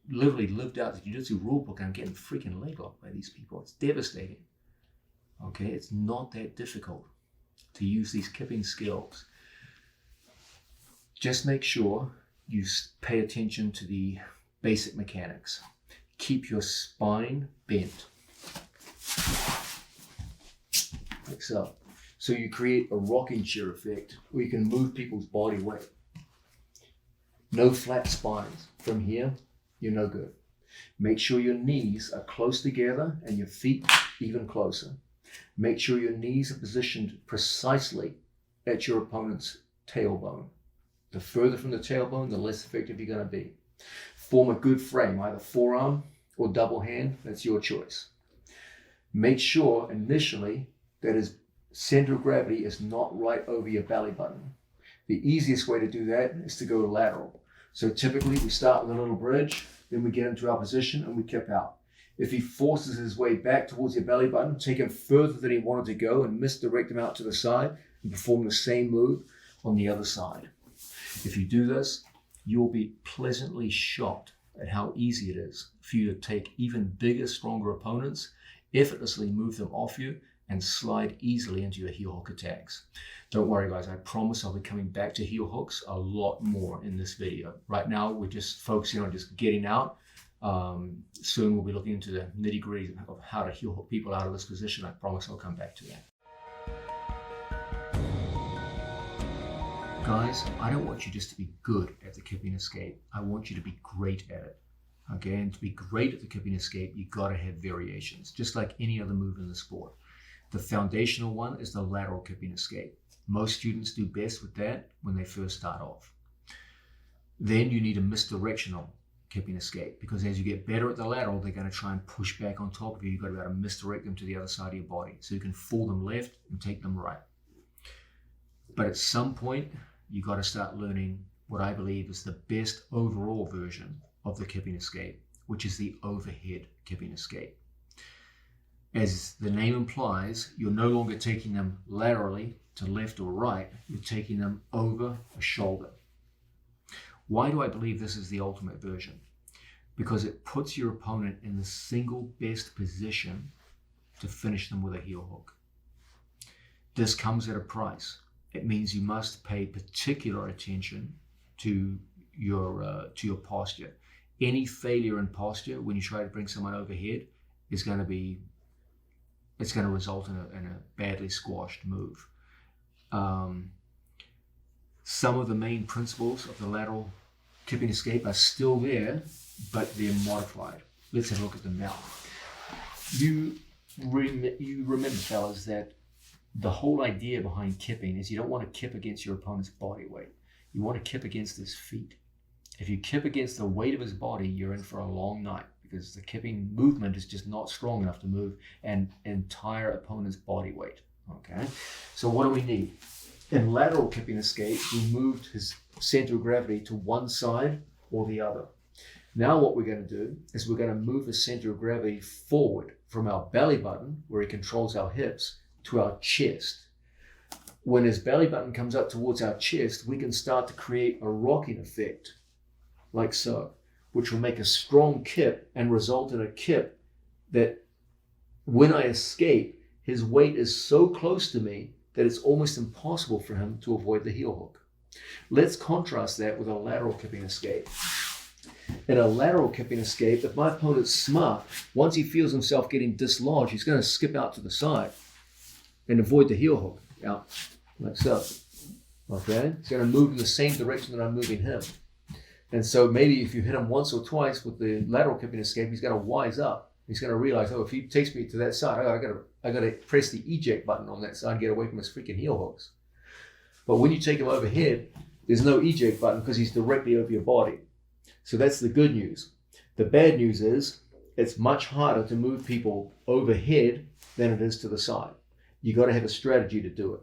literally lived out the jiu-jitsu rule book and I'm getting freaking leg locked by these people. It's devastating. Okay, it's not that difficult to use these kipping skills. Just make sure you pay attention to the basic mechanics. Keep your spine bent, like so. So you create a rocking chair effect where you can move people's body weight. No flat spines. From here, you're no good. Make sure your knees are close together and your feet even closer. Make sure your knees are positioned precisely at your opponent's tailbone. The further from the tailbone, the less effective you're going to be. Form a good frame, either forearm or double hand, that's your choice. Make sure initially that his center of gravity is not right over your belly button. The easiest way to do that is to go lateral. So typically we start with a little bridge, then we get into our position and we kip out. If he forces his way back towards your belly button, take him further than he wanted to go and misdirect him out to the side and perform the same move on the other side. If you do this, you'll be pleasantly shocked at how easy it is for you to take even bigger, stronger opponents, effortlessly move them off you, and slide easily into your heel hook attacks. Don't worry guys, I promise I'll be coming back to heel hooks a lot more in this video. Right now, we're just focusing on just getting out. Soon we'll be looking into the nitty-gritty of how to heel hook people out of this position. I promise I'll come back to that. Guys, I don't want you just to be good at the kipping escape. I want you to be great at it. Okay, and to be great at the kipping escape, you gotta have variations, just like any other move in the sport. The foundational one is the lateral kipping escape. Most students do best with that when they first start off. Then you need a misdirectional kipping escape, because as you get better at the lateral, they're going to try and push back on top of you. You've got to be able to misdirect them to the other side of your body. So you can fool them left and take them right. But at some point, you've got to start learning what I believe is the best overall version of the kipping escape, which is the overhead kipping escape. As the name implies, you're no longer taking them laterally to left or right, you're taking them over a shoulder. Why do I believe this is the ultimate version? Because it puts your opponent in the single best position to finish them with a heel hook. This comes at a price. It means you must pay particular attention to your posture. Any failure in posture when you try to bring someone overhead is going to result in a badly squashed move. Some of the main principles of the lateral kipping escape are still there, but they're modified. Let's have a look at them now. You remember, fellas, that The whole idea behind kipping is you don't want to kip against your opponent's body weight. You want to kip against his feet. If you kip against the weight of his body, you're in for a long night, because the kipping movement is just not strong enough to move an entire opponent's body weight. Okay, so what do we need? In lateral kipping escape, we moved his center of gravity to one side or the other. Now what we're going to do is we're going to move his center of gravity forward from our belly button, where he controls our hips, to our chest. When his belly button comes up towards our chest, we can start to create a rocking effect, like so, which will make a strong kip and result in a kip that when I escape, his weight is so close to me that it's almost impossible for him to avoid the heel hook. Let's contrast that with a lateral kipping escape. In a lateral kipping escape, if my opponent's smart, once he feels himself getting dislodged, he's going to skip out to the side and avoid the heel hook, out like so. Okay, he's going to move in the same direction that I'm moving him. And so maybe if you hit him once or twice with the lateral kipping escape, he's going to wise up. He's going to realize, oh, if he takes me to that side, I got to press the eject button on that side and get away from his freaking heel hooks. But when you take him overhead, there's no eject button because he's directly over your body. So that's the good news. The bad news is it's much harder to move people overhead than it is to the side. You got to have a strategy to do it.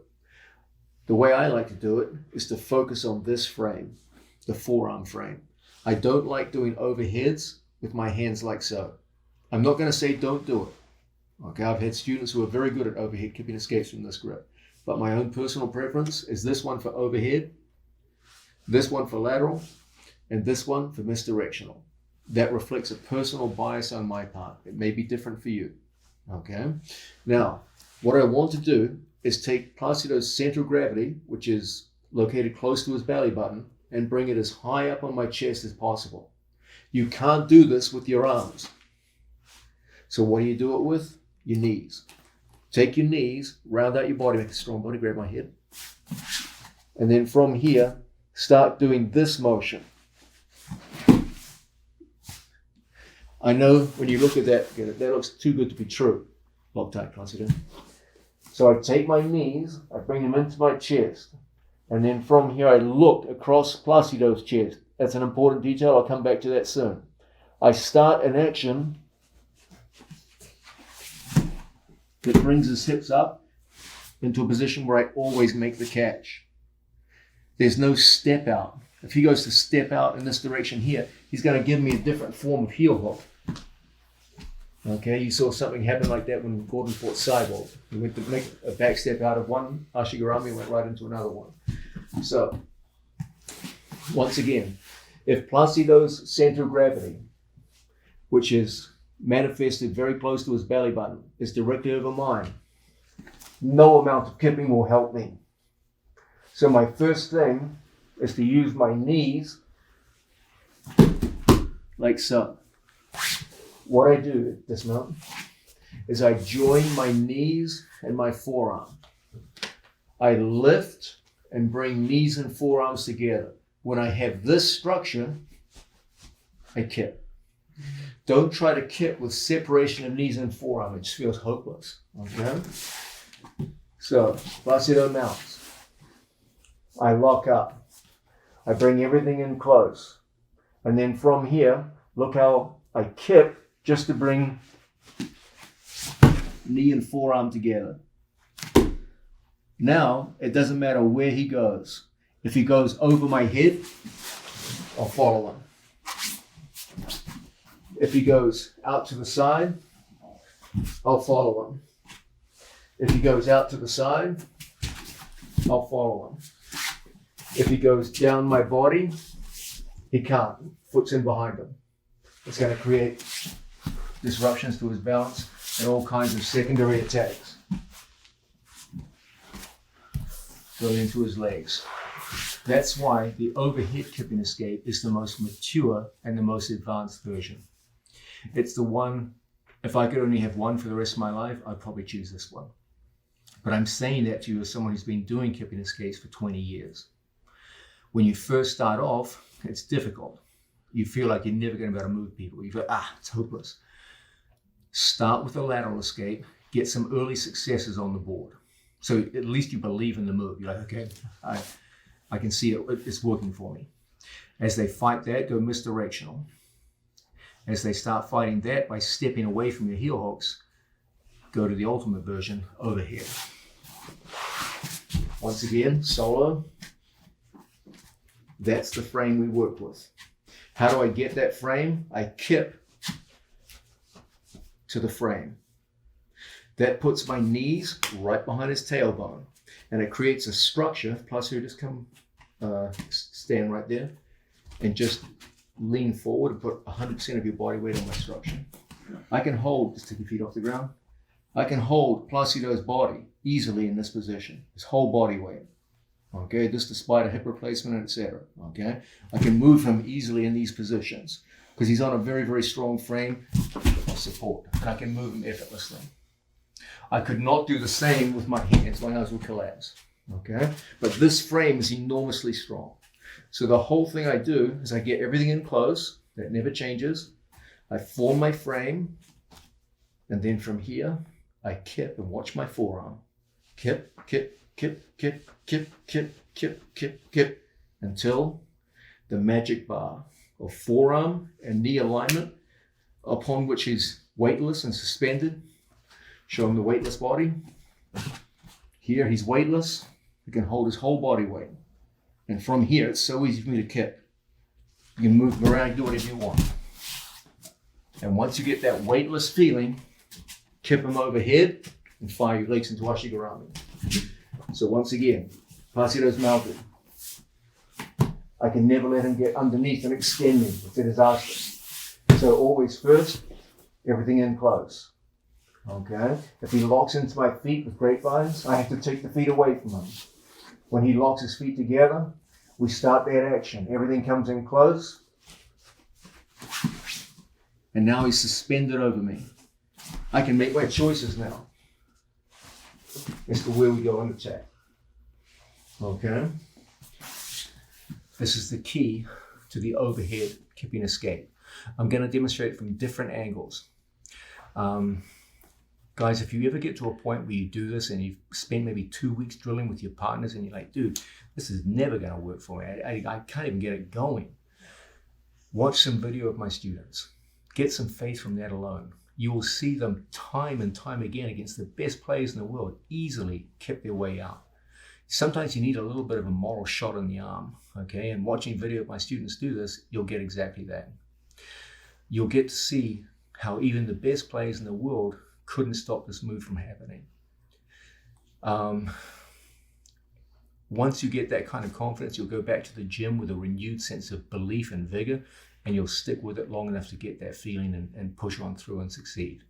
The way I like to do it is to focus on this frame, the forearm frame. I don't like doing overheads with my hands like so. I'm not going to say don't do it. Okay, I've had students who are very good at overhead kipping escapes from this grip. But my own personal preference is this one for overhead, this one for lateral, and this one for misdirectional. That reflects a personal bias on my part. It may be different for you. Okay, now what I want to do is take Placido's center of gravity, which is located close to his belly button, and bring it as high up on my chest as possible. You can't do this with your arms. So what do you do it with? Your knees. Take your knees, round out your body, make a strong body, grab my head. And then from here, start doing this motion. I know when you look at that, that looks too good to be true. Lock tight, Placido. So I take my knees, I bring them into my chest. And then from here, I look across Placido's chest. That's an important detail. I'll come back to that soon. I start an action that brings his hips up into a position where I always make the catch. There's no step out. If he goes to step out in this direction here, he's going to give me a different form of heel hook. Okay, you saw something happen like that when Gordon fought Cyborg. He went to make a back step out of one Ashigarami, went right into another one. So, once again, if Placido's center of gravity, which is manifested very close to his belly button, is directly over mine, no amount of kipping will help me. So my first thing is to use my knees like so. What I do at this moment is I join my knees and my forearm. I lift and bring knees and forearms together. When I have this structure, I kip. Don't try to kip with separation of knees and forearm. It just feels hopeless. Okay? So, Placido mounts. I lock up. I bring everything in close. And then from here, look how I kip just to bring knee and forearm together. Now, it doesn't matter where he goes. If he goes over my head, I'll follow him. If he goes out to the side, I'll follow him. If he goes out to the side, I'll follow him. If he goes down my body, he can't. Foot's in behind him. It's going to create disruptions to his balance and all kinds of secondary attacks going into his legs. That's why the overhead kipping escape is the most mature and the most advanced version. It's the one, if I could only have one for the rest of my life, I'd probably choose this one. But I'm saying that to you as someone who's been doing kipping escapes for 20 years. When you first start off, it's difficult. You feel like you're never going to be able to move people. You go, it's hopeless. Start with a lateral escape, get some early successes on the board. So at least you believe in the move. You're like, okay, I can see it's working for me. As they fight that, go misdirectional. As they start fighting that by stepping away from your heel hooks, go to the ultimate version, overhead. Once again, solo. That's the frame we work with. How do I get that frame? I kip to the frame. That puts my knees right behind his tailbone, and it creates a structure. Plus, you just come, stand right there, and just lean forward and put 100% of your body weight on my structure. I can hold, just take your feet off the ground. I can hold Placido's body easily in this position, his whole body weight. Okay, this despite a hip replacement, etc. Okay, I can move him easily in these positions because he's on a very, very strong frame of support, and I can move him effortlessly. I could not do the same with my hands. My hands would collapse. Okay, but this frame is enormously strong. So the whole thing I do is I get everything in close. That never changes. I form my frame, and then from here, I kip and watch my forearm. Kip, kip, kip, kip, kip, kip, kip, kip, kip, until the magic bar of forearm and knee alignment, upon which he's weightless and suspended. Show him the weightless body. Here he's weightless. He can hold his whole body weight. And from here, it's so easy for me to kip. You can move him around, do whatever you want. And once you get that weightless feeling, kip him overhead and fire your legs into Ashigarami. So once again, Placido's mounted. I can never let him get underneath and extend me. It's a disaster. So always first, everything in close. Okay? If he locks into my feet with grapevines, I have to take the feet away from him. When he locks his feet together, we start that action. Everything comes in close. And now he's suspended over me. I can make my choices now as to where we go on attack. Okay? This is the key to the overhead kipping escape. I'm going to demonstrate from different angles. Guys, if you ever get to a point where you do this and you've spent maybe 2 weeks drilling with your partners and you're like, dude, this is never going to work for me. I can't even get it going. Watch some video of my students. Get some faith from that alone. You will see them time and time again against the best players in the world easily kip their way out. Sometimes you need a little bit of a moral shot in the arm, okay? And watching video of my students do this, you'll get exactly that. You'll get to see how even the best players in the world couldn't stop this move from happening. Once you get that kind of confidence, you'll go back to the gym with a renewed sense of belief and vigor, and you'll stick with it long enough to get that feeling and push on through and succeed.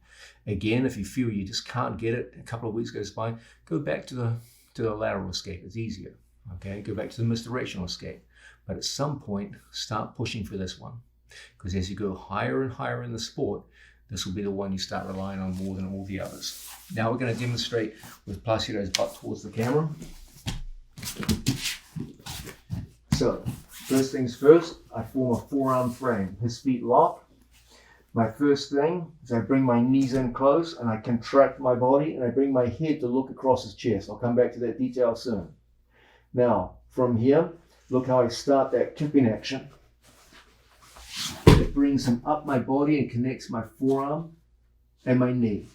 Again, if you feel you just can't get it, a couple of weeks goes by, go back to the lateral escape. It's easier. Okay, go back to the misdirectional escape. But at some point, start pushing for this one. Because as you go higher and higher in the sport, this will be the one you start relying on more than all the others. Now we're going to demonstrate with Placido's butt towards the camera. So, first things first, I form a forearm frame. His feet lock. My first thing is I bring my knees in close and I contract my body and I bring my head to look across his chest. I'll come back to that detail soon. Now, from here, look how I start that kipping action. It brings him up my body and connects my forearm and my knee.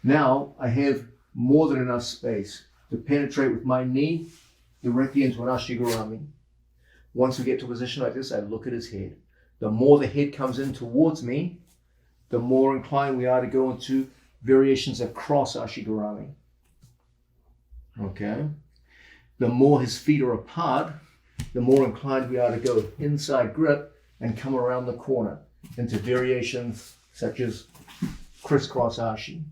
Now I have more than enough space to penetrate with my knee directly into an Ashigarami. Once we get to a position like this, I look at his head. The more the head comes in towards me, the more inclined we are to go into variations across Ashigarami. Okay? The more his feet are apart, the more inclined we are to go inside grip and come around the corner into variations such as crisscross Ashi.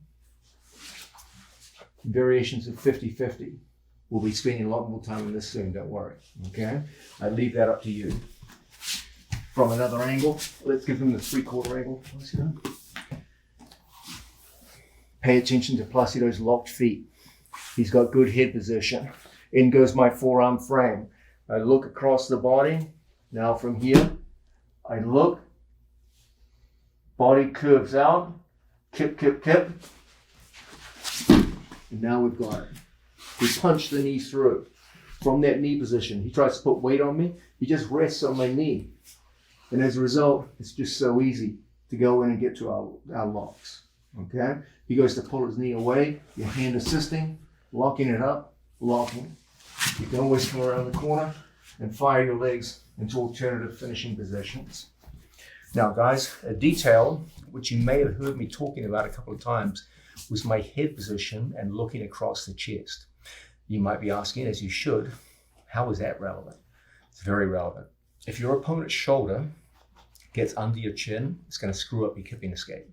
Variations of 50-50. We'll be spending a lot more time on this soon, don't worry. Okay? I leave that up to you. From another angle, let's give him the 3/4 angle. Pay attention to Placido's locked feet. He's got good head position. In goes my forearm frame. I look across the body. Now from here, I look. Body curves out. Kip, kip, kip. And now we've got it. We punch the knee through. From that knee position, he tries to put weight on me. He just rests on my knee. And as a result, it's just so easy to go in and get to our locks. Okay? He goes to pull his knee away, your hand assisting, locking it up, locking. You can always come around the corner and fire your legs into alternative finishing positions. Now guys, a detail which you may have heard me talking about a couple of times was my head position and looking across the chest. You might be asking, as you should, how is that relevant? It's very relevant. If your opponent's shoulder gets under your chin, it's going to screw up your kipping escape.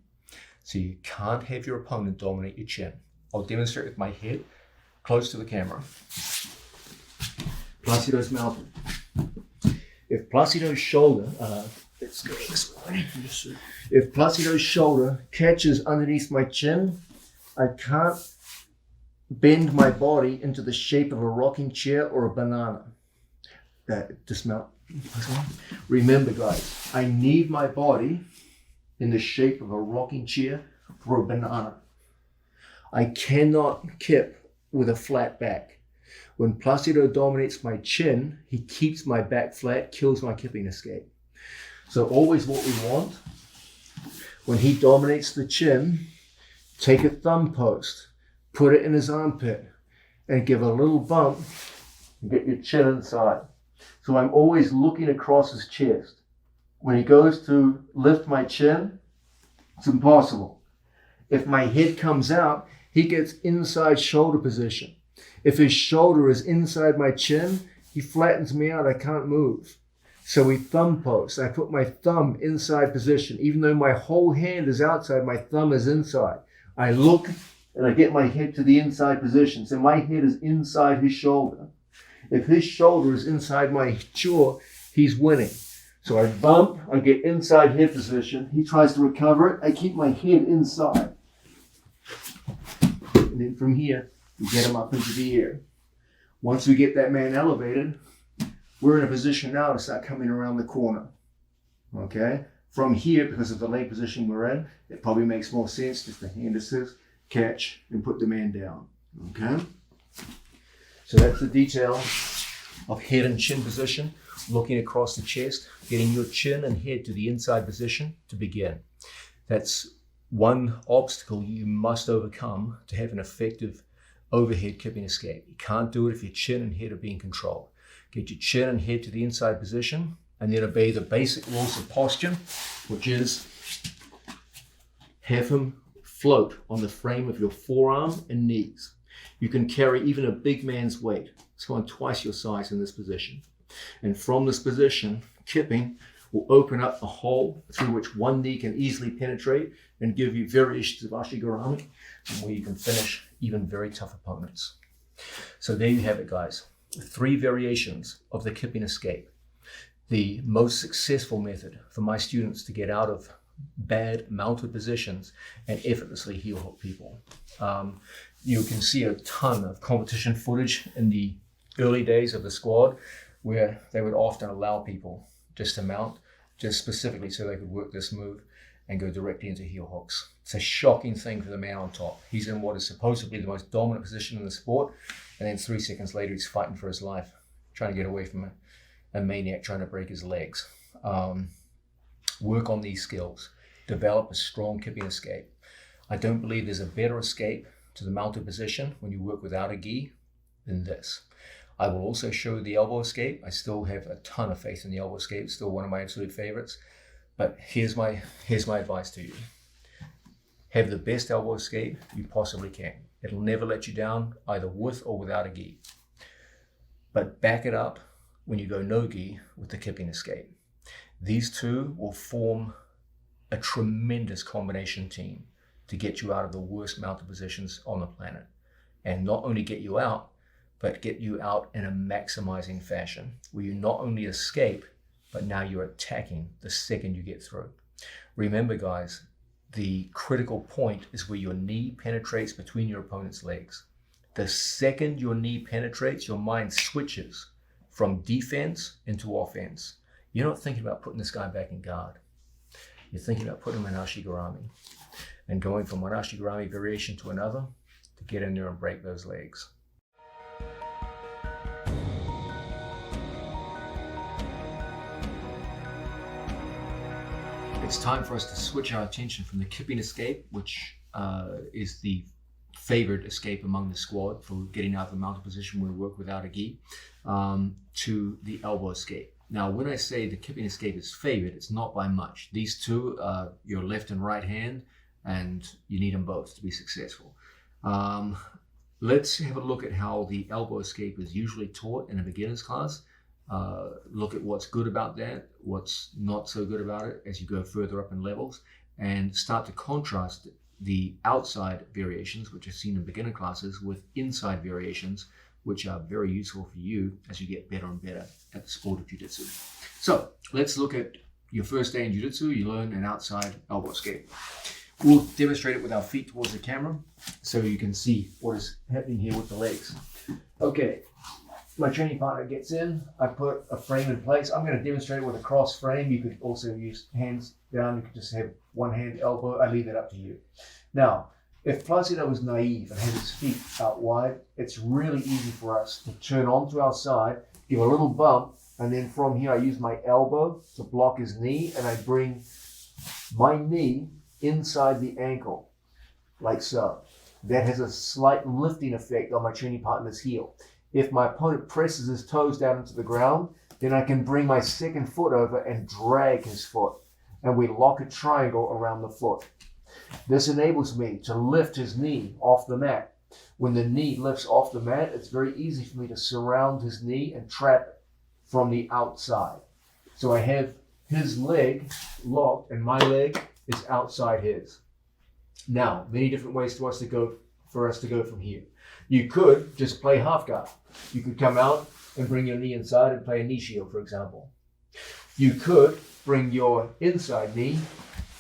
So you can't have your opponent dominate your chin. I'll demonstrate with my head close to the camera. Placido's mounted. If Placido's shoulder, let's go this way. If Placido's shoulder catches underneath my chin, I can't bend my body into the shape of a rocking chair or a banana. Dismount. Remember guys, I need my body in the shape of a rocking chair or a banana. I cannot kip with a flat back. When Placido dominates my chin, he keeps my back flat, kills my kipping escape. So always what we want, when he dominates the chin, take a thumb post, put it in his armpit, and give a little bump and get your chin inside. So I'm always looking across his chest. When he goes to lift my chin, it's impossible. If my head comes out, he gets inside shoulder position. If his shoulder is inside my chin, he flattens me out, I can't move. So we thumb post. I put my thumb inside position. Even though my whole hand is outside, my thumb is inside. I look and I get my head to the inside position. So my head is inside his shoulder. If his shoulder is inside my jaw, he's winning. So I bump, I get inside head position. He tries to recover it. I keep my head inside. And then from here, we get him up into the air. Once we get that man elevated, we're in a position now to start coming around the corner. Okay? From here, because of the leg position we're in, it probably makes more sense just to hand assist, catch, and put the man down. Okay? So that's the detail of head and chin position, looking across the chest, getting your chin and head to the inside position to begin. That's one obstacle you must overcome to have an effective overhead kipping escape. You can't do it if your chin and head are being controlled. Get your chin and head to the inside position and then obey the basic rules of posture, which is have him float on the frame of your forearm and knees. You can carry even a big man's weight. It's going twice your size in this position. And from this position, kipping will open up a hole through which one knee can easily penetrate and give you variations of ashigarami, where you can finish even very tough opponents. So there you have it, guys. 3 variations of the kipping escape. The most successful method for my students to get out of bad mounted positions and effortlessly heel hook people. You can see a ton of competition footage in the early days of the squad where they would often allow people just to mount, just specifically so they could work this move and go directly into heel hooks. It's a shocking thing for the man on top. He's in what is supposedly the most dominant position in the sport, and then 3 seconds later he's fighting for his life, trying to get away from a maniac trying to break his legs. Work on these skills. Develop a strong kipping escape. I don't believe there's a better escape to the mounted position when you work without a gi than this. I will also show the elbow escape. I still have a ton of faith in the elbow escape. It's still one of my absolute favorites. But here's my advice to you. Have the best elbow escape you possibly can. It'll never let you down, either with or without a gi. But back it up when you go no gi with the kipping escape. These two will form a tremendous combination team to get you out of the worst mounted positions on the planet. And not only get you out, but get you out in a maximizing fashion where you not only escape, but now you're attacking the second you get through. Remember, guys, the critical point is where your knee penetrates between your opponent's legs. The second your knee penetrates, your mind switches from defense into offense. You're not thinking about putting this guy back in guard. You're thinking about putting him in ashigarami and going from one ashigarami variation to another to get in there and break those legs. it's time for us to switch our attention from the kipping escape, which is the favored escape among the squad for getting out of the mounted position when we work without a gi, to the elbow escape. Now, when I say the kipping escape is favored, it's not by much. These two are your left and right hand, and you need them both to be successful. Let's have a look at how the elbow escape is usually taught in a beginner's class. Look at what's good about that, what's not so good about it as you go further up in levels, and start to contrast the outside variations, which are seen in beginner classes, with inside variations, which are very useful for you as you get better and better at the sport of jiu-jitsu. So let's look at your first day in jiu-jitsu. You learn an outside elbow escape. We'll demonstrate it with our feet towards the camera so you can see what is happening here with the legs. Okay, my training partner gets in. I put a frame in place. I'm going to demonstrate it with a cross frame. You could also use hands down. You could just have one hand elbow. I leave that up to you. Now, if Placido was naive and had his feet out wide, it's really easy for us to turn onto our side, give a little bump, and then from here I use my elbow to block his knee, and I bring my knee inside the ankle, like so. That has a slight lifting effect on my training partner's heel. If my opponent presses his toes down into the ground, then I can bring my second foot over and drag his foot, and we lock a triangle around the foot. This enables me to lift his knee off the mat. When the knee lifts off the mat, it's very easy for me to surround his knee and trap it from the outside. So I have his leg locked and my leg is outside his. Now, many different ways for us to go from here. You could just play half guard. You could come out and bring your knee inside and play a knee shield, for example. You could bring your inside knee,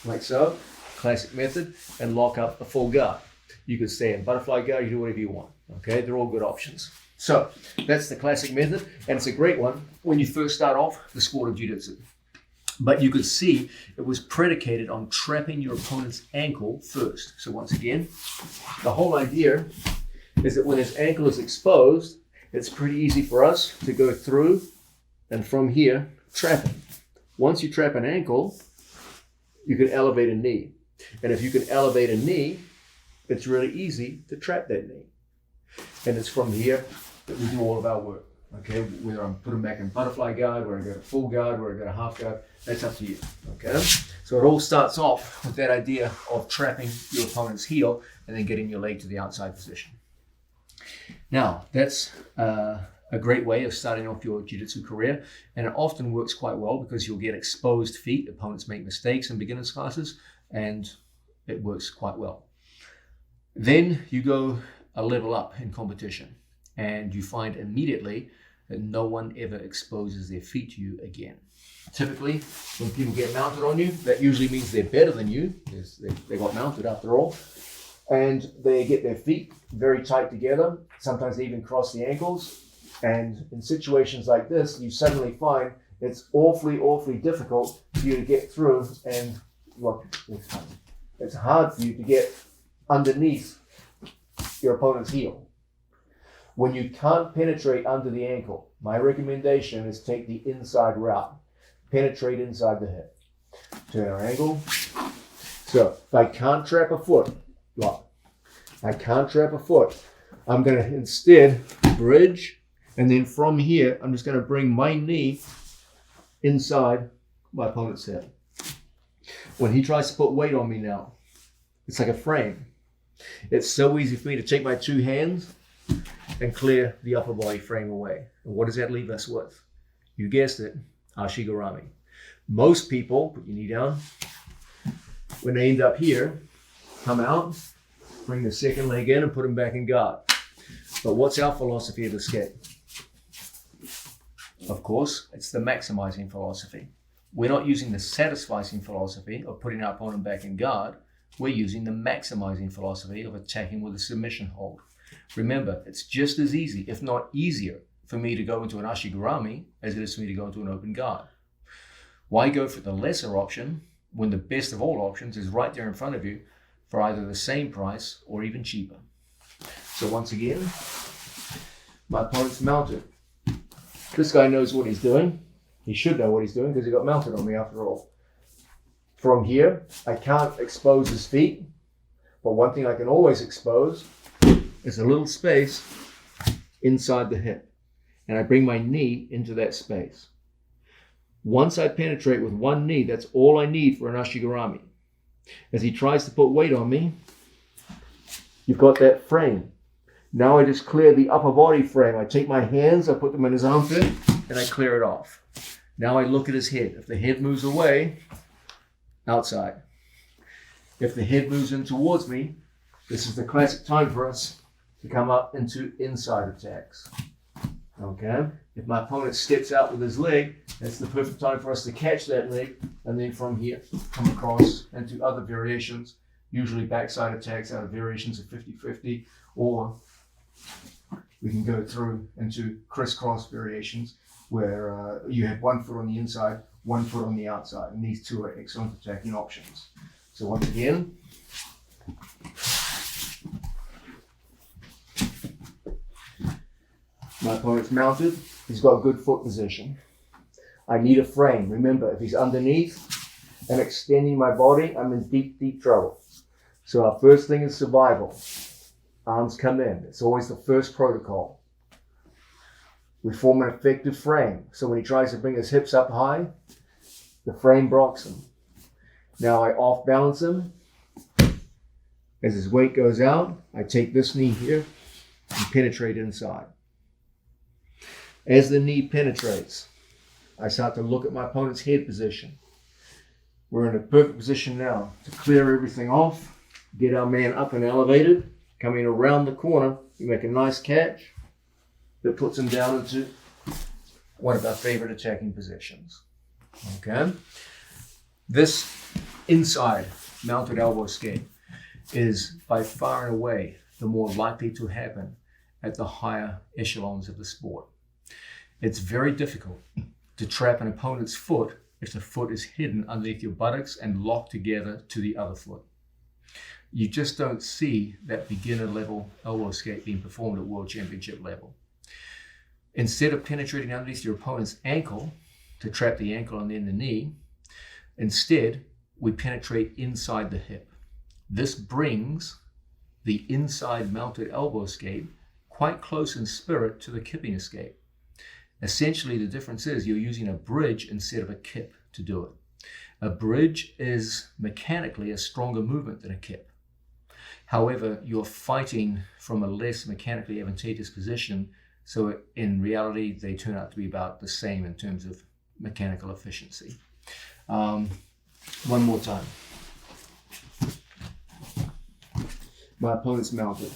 like so, classic method, and lock up a full guard. You could stay in butterfly guard, you do whatever you want. Okay, they're all good options. So that's the classic method, and it's a great one when you first start off the sport of jiu-jitsu. But you could see it was predicated on trapping your opponent's ankle first. So once again, the whole idea is that when his ankle is exposed, it's pretty easy for us to go through and from here trap him. Once you trap an ankle, you can elevate a knee. And if you can elevate a knee, it's really easy to trap that knee. And it's from here that we do all of our work. Okay, whether I'm putting back in butterfly guard, where I go to full guard, where I go to half guard, that's up to you. Okay, so it all starts off with that idea of trapping your opponent's heel and then getting your leg to the outside position. Now, that's a great way of starting off your jiu-jitsu career, and it often works quite well because you'll get exposed feet. Opponents make mistakes in beginners classes, and it works quite well. Then you go a level up in competition, and you find immediately that no one ever exposes their feet to you again. Typically, when people get mounted on you, that usually means they're better than you, because they got mounted after all, and they get their feet very tight together. Sometimes they even cross the ankles, and in situations like this, you suddenly find it's awfully difficult for you to get through, and look, it's hard for you to get underneath your opponent's heel. When you can't penetrate under the ankle, my recommendation is take the inside route. Penetrate inside the hip. Turn our angle. So if I can't trap a foot, look, I can't trap a foot. I'm going to instead bridge, and then from here, I'm just going to bring my knee inside my opponent's head. When he tries to put weight on me now, it's like a frame. It's so easy for me to take my two hands and clear the upper body frame away. And what does that leave us with? You guessed it, Ashigarami. Most people, put your knee down, when they end up here, come out, bring the second leg in and put them back in guard. But what's our philosophy of escape? Of course, it's the maximizing philosophy. We're not using the satisficing philosophy of putting our opponent back in guard. We're using the maximizing philosophy of attacking with a submission hold. Remember, it's just as easy, if not easier, for me to go into an Ashigarami as it is for me to go into an open guard. Why go for the lesser option when the best of all options is right there in front of you for either the same price or even cheaper? So once again, my opponent's mounted. This guy knows what he's doing. He should know what he's doing because he got mounted on me after all. From here, I can't expose his feet, but one thing I can always expose is a little space inside the hip. And I bring my knee into that space. Once I penetrate with one knee, that's all I need for an Ashigarami. As he tries to put weight on me, you've got that frame. Now I just clear the upper body frame. I take my hands, I put them in his armpit, and I clear it off. Now I look at his head. If the head moves away, outside. If the head moves in towards me, this is the classic time for us to come up into inside attacks. Okay? If my opponent steps out with his leg, that's the perfect time for us to catch that leg, and then from here, come across into other variations, usually backside attacks out of variations of 50-50, or we can go through into crisscross variations where you have 1 foot on the inside, 1 foot on the outside, and these two are excellent attacking options. So once again, my opponent's mounted, he's got good foot position. I need a frame. Remember, if he's underneath and extending my body, I'm in deep, deep trouble. So our first thing is survival. Arms come in. It's always the first protocol. We form an effective frame. So when he tries to bring his hips up high, the frame blocks him. Now I off balance him. As his weight goes out, I take this knee here and penetrate inside. As the knee penetrates, I start to look at my opponent's head position. We're in a perfect position now to clear everything off, get our man up and elevated, coming around the corner, you make a nice catch that puts him down into one of our favorite attacking positions. Okay? This inside mounted elbow escape is by far and away the more likely to happen at the higher echelons of the sport. It's very difficult to trap an opponent's foot if the foot is hidden underneath your buttocks and locked together to the other foot. You just don't see that beginner level elbow escape being performed at world championship level. Instead of penetrating underneath your opponent's ankle to trap the ankle and then the knee, instead we penetrate inside the hip. This brings the inside mounted elbow escape quite close in spirit to the kipping escape. Essentially, the difference is you're using a bridge instead of a kip to do it. A bridge is mechanically a stronger movement than a kip. However, you're fighting from a less mechanically advantageous position, so in reality, they turn out to be about the same in terms of mechanical efficiency. One more time. My opponent's mounted.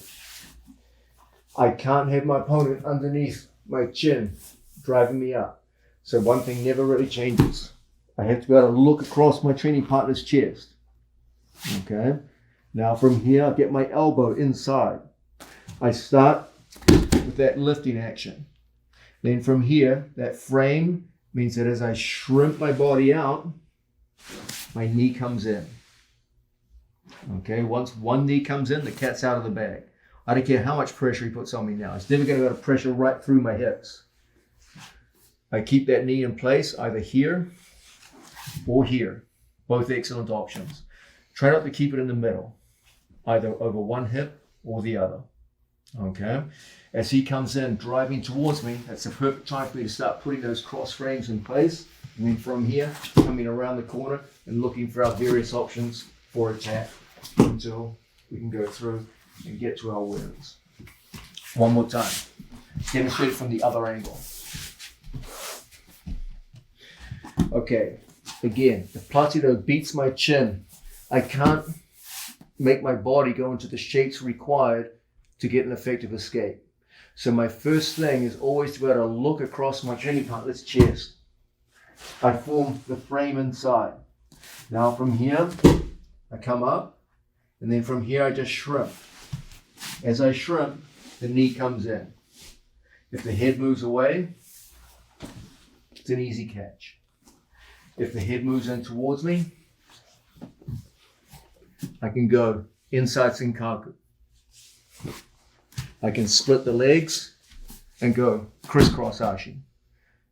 I can't have my opponent underneath my chin driving me up. So one thing never really changes. I have to be able to look across my training partner's chest. Okay? Now from here, I get my elbow inside. I start with that lifting action. Then from here, that frame means that as I shrimp my body out, my knee comes in. Okay? Once one knee comes in, the cat's out of the bag. I don't care how much pressure he puts on me now. It's never going to be able to pressure right through my hips. I keep that knee in place either here or here. Both excellent options. Try not to keep it in the middle, either over one hip or the other. Okay? As he comes in driving towards me, that's the perfect time for me to start putting those cross frames in place. And then from here, coming around the corner and looking for our various options for attack until we can go through and get to our wins. One more time. Demonstrate it from the other angle. Okay, again, if Placido beats my chin, I can't make my body go into the shapes required to get an effective escape. So my first thing is always to be able to look across my training partner's chest. I form the frame inside. Now from here, I come up, and then from here I just shrimp. As I shrimp, the knee comes in. If the head moves away, it's an easy catch. If the head moves in towards me, I can go inside Senkaku. I can split the legs and go crisscross ashi.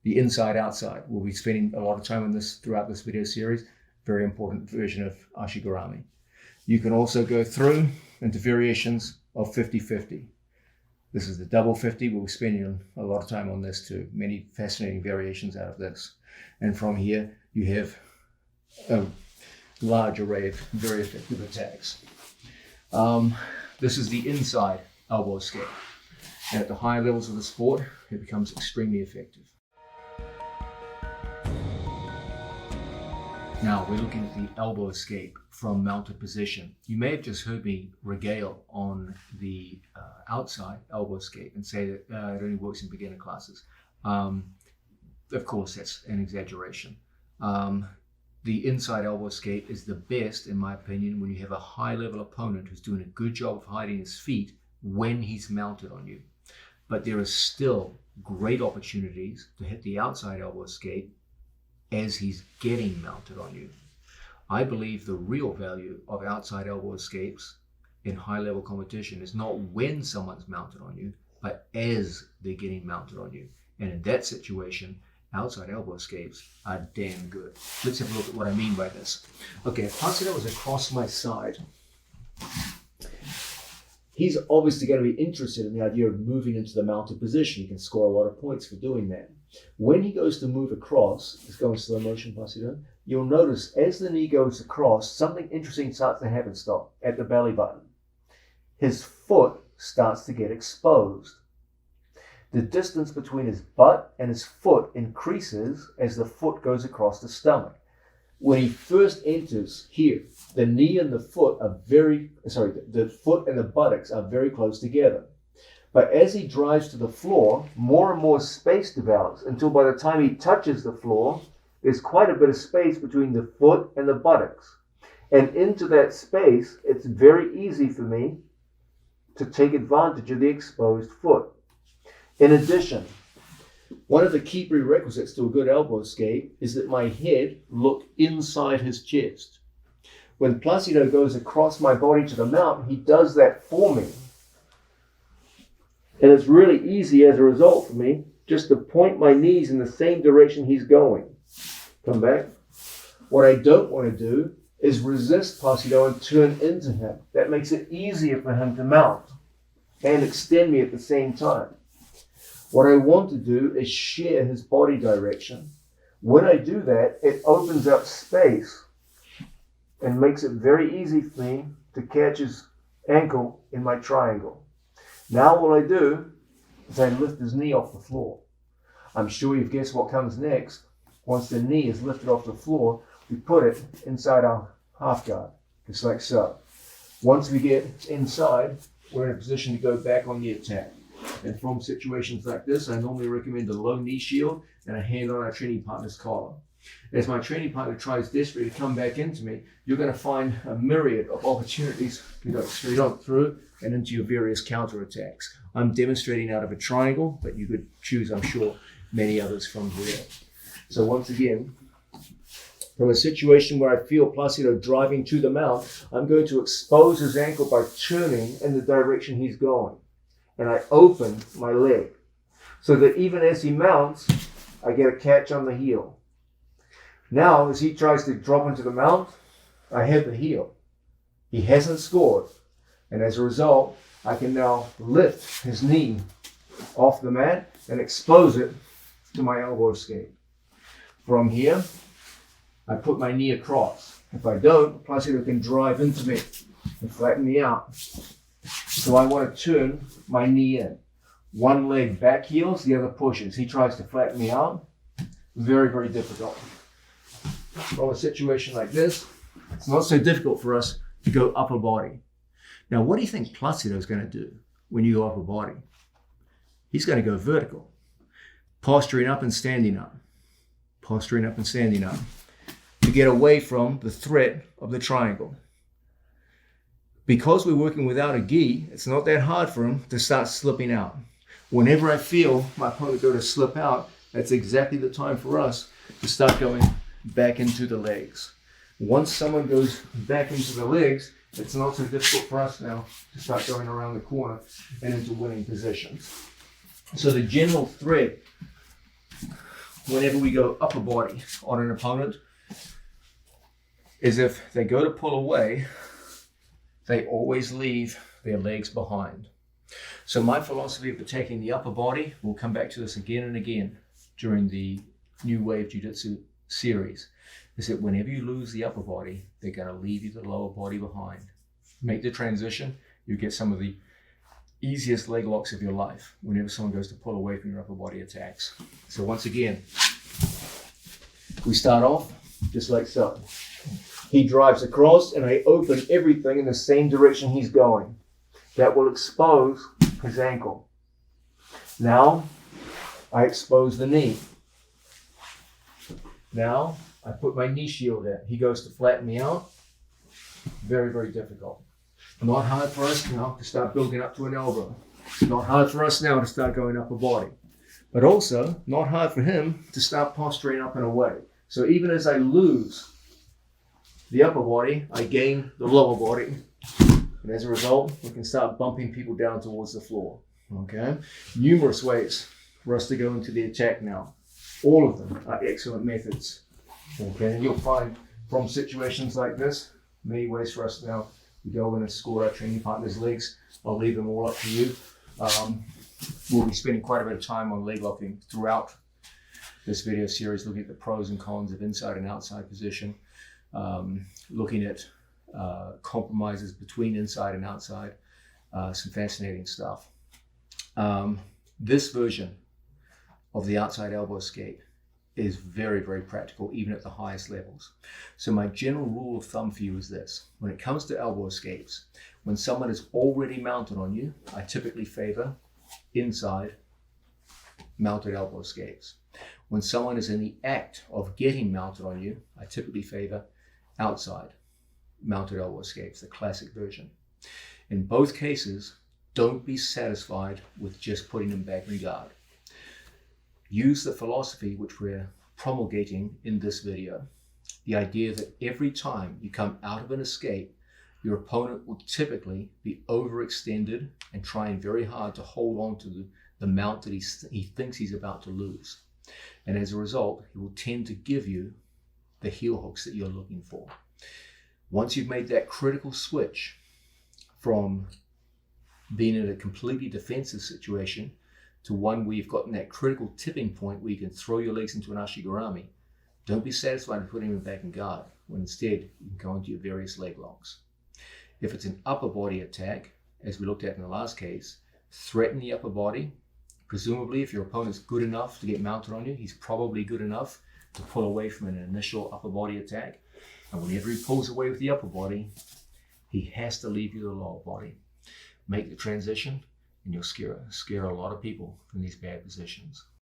The inside outside. We'll be spending a lot of time on this throughout this video series. very important version of Ashigarami. You can also go through into variations of 50-50. This is the double 50. We'll be spending a lot of time on this too. Many fascinating variations out of this. And from here, you have a large array of very effective attacks. This is the inside elbow escape. And at the higher levels of the sport, it becomes extremely effective. Now we're looking at the elbow escape from mounted position. You may have just heard me regale on the outside elbow escape and say that it only works in beginner classes. Of course, that's an exaggeration. The inside elbow escape is the best, in my opinion, when you have a high-level opponent who's doing a good job of hiding his feet when he's mounted on you. But there are still great opportunities to hit the outside elbow escape as he's getting mounted on you. I believe the real value of outside elbow escapes in high-level competition is not when someone's mounted on you, but as they're getting mounted on you. And in that situation, outside elbow escapes are damn good. Let's have a look at what I mean by this. Okay, if Placido was across my side, he's obviously going to be interested in the idea of moving into the mounted position. He can score a lot of points for doing that. When he goes to move across, let's go in slow motion, Placido, you'll notice as the knee goes across, something interesting starts to happen, at the belly button. His foot starts to get exposed. The distance between his butt and his foot increases as the foot goes across the stomach. When he first enters here, the knee and the foot are the foot and the buttocks are very close together. But as he drives to the floor, more and more space develops until by the time he touches the floor, there's quite a bit of space between the foot and the buttocks. And into that space, it's very easy for me to take advantage of the exposed foot. In addition, one of the key prerequisites to a good elbow escape is that my head look inside his chest. When Placido goes across my body to the mount, he does that for me. And it's really easy as a result for me just to point my knees in the same direction he's going. Come back. What I don't want to do is resist Placido and turn into him. That makes it easier for him to mount and extend me at the same time. What I want to do is share his body direction. When I do that, it opens up space and makes it very easy for me to catch his ankle in my triangle. Now what I do is I lift his knee off the floor. I'm sure you've guessed what comes next. Once the knee is lifted off the floor, we put it inside our half guard, just like so. Once we get inside, we're in a position to go back on the attack. And from situations like this, I normally recommend a low knee shield and a hand on our training partner's collar. As my training partner tries desperately to come back into me, you're going to find a myriad of opportunities to go straight on through and into your various counterattacks. I'm demonstrating out of a triangle, but you could choose, I'm sure, many others from here. So once again, from a situation where I feel Placido driving to the mount, I'm going to expose his ankle by turning in the direction he's going. And I open my leg so that even as he mounts, I get a catch on the heel. Now, as he tries to drop into the mount, I have the heel. He hasn't scored. And as a result, I can now lift his knee off the mat and expose it to my elbow escape. From here, I put my knee across. If I don't, Placido can drive into me and flatten me out. So I want to turn my knee in. One leg back heels, the other pushes. He tries to flatten me out. Very, very difficult. From a situation like this, it's not so difficult for us to go upper body. Now, what do you think Placido is going to do when you go upper body? He's going to go vertical. Posturing up and standing up. Posturing up and standing up. To get away from the threat of the triangle. Because we're working without a gi, it's not that hard for him to start slipping out. Whenever I feel my opponent go to slip out, that's exactly the time for us to start going back into the legs. Once someone goes back into the legs, it's not so difficult for us now to start going around the corner and into winning positions. So the general thread, whenever we go upper body on an opponent, is if they go to pull away, they always leave their legs behind. So my philosophy of attacking the upper body, we'll come back to this again and again during the New Wave Jiu-Jitsu series, is that whenever you lose the upper body, they're going to leave you the lower body behind. Make the transition, you get some of the easiest leg locks of your life whenever someone goes to pull away from your upper body attacks. So once again, we start off just like so. He drives across and I open everything in the same direction he's going. That will expose his ankle. Now, I expose the knee. Now, I put my knee shield in. He goes to flatten me out. Very, very difficult. Not hard for us now to start building up to an elbow. Not hard for us now to start going upper body. But also, not hard for him to start posturing up and away. So even as I lose the upper body, I gain the lower body. And as a result, we can start bumping people down towards the floor. Okay? Numerous ways for us to go into the attack now. All of them are excellent methods. Okay? And you'll find from situations like this, many ways for us now. We go in and score our training partner's legs. I'll leave them all up to you. We'll be spending quite a bit of time on leg locking throughout this video series, looking at the pros and cons of inside and outside position, looking at compromises between inside and outside, some fascinating stuff. This version of the outside elbow escape is very, very practical, even at the highest levels. So my general rule of thumb for you is this. When it comes to elbow escapes, when someone is already mounted on you, I typically favor inside mounted elbow escapes. When someone is in the act of getting mounted on you, I typically favor outside mounted elbow escapes, the classic version. In both cases, don't be satisfied with just putting them back in guard. Use the philosophy which we're promulgating in this video. The idea that every time you come out of an escape, your opponent will typically be overextended and trying very hard to hold on to the mount that he thinks he's about to lose. And as a result, he will tend to give you the heel hooks that you're looking for. Once you've made that critical switch from being in a completely defensive situation to one where you've gotten that critical tipping point where you can throw your legs into an ashigarami, don't be satisfied with putting them back in guard, when instead you can go into your various leg locks. If it's an upper body attack, as we looked at in the last case, threaten the upper body. Presumably, if your opponent's good enough to get mounted on you, he's probably good enough to pull away from an initial upper body attack. And whenever he pulls away with the upper body, he has to leave you the lower body. Make the transition, and you'll scare a lot of people from these bad positions.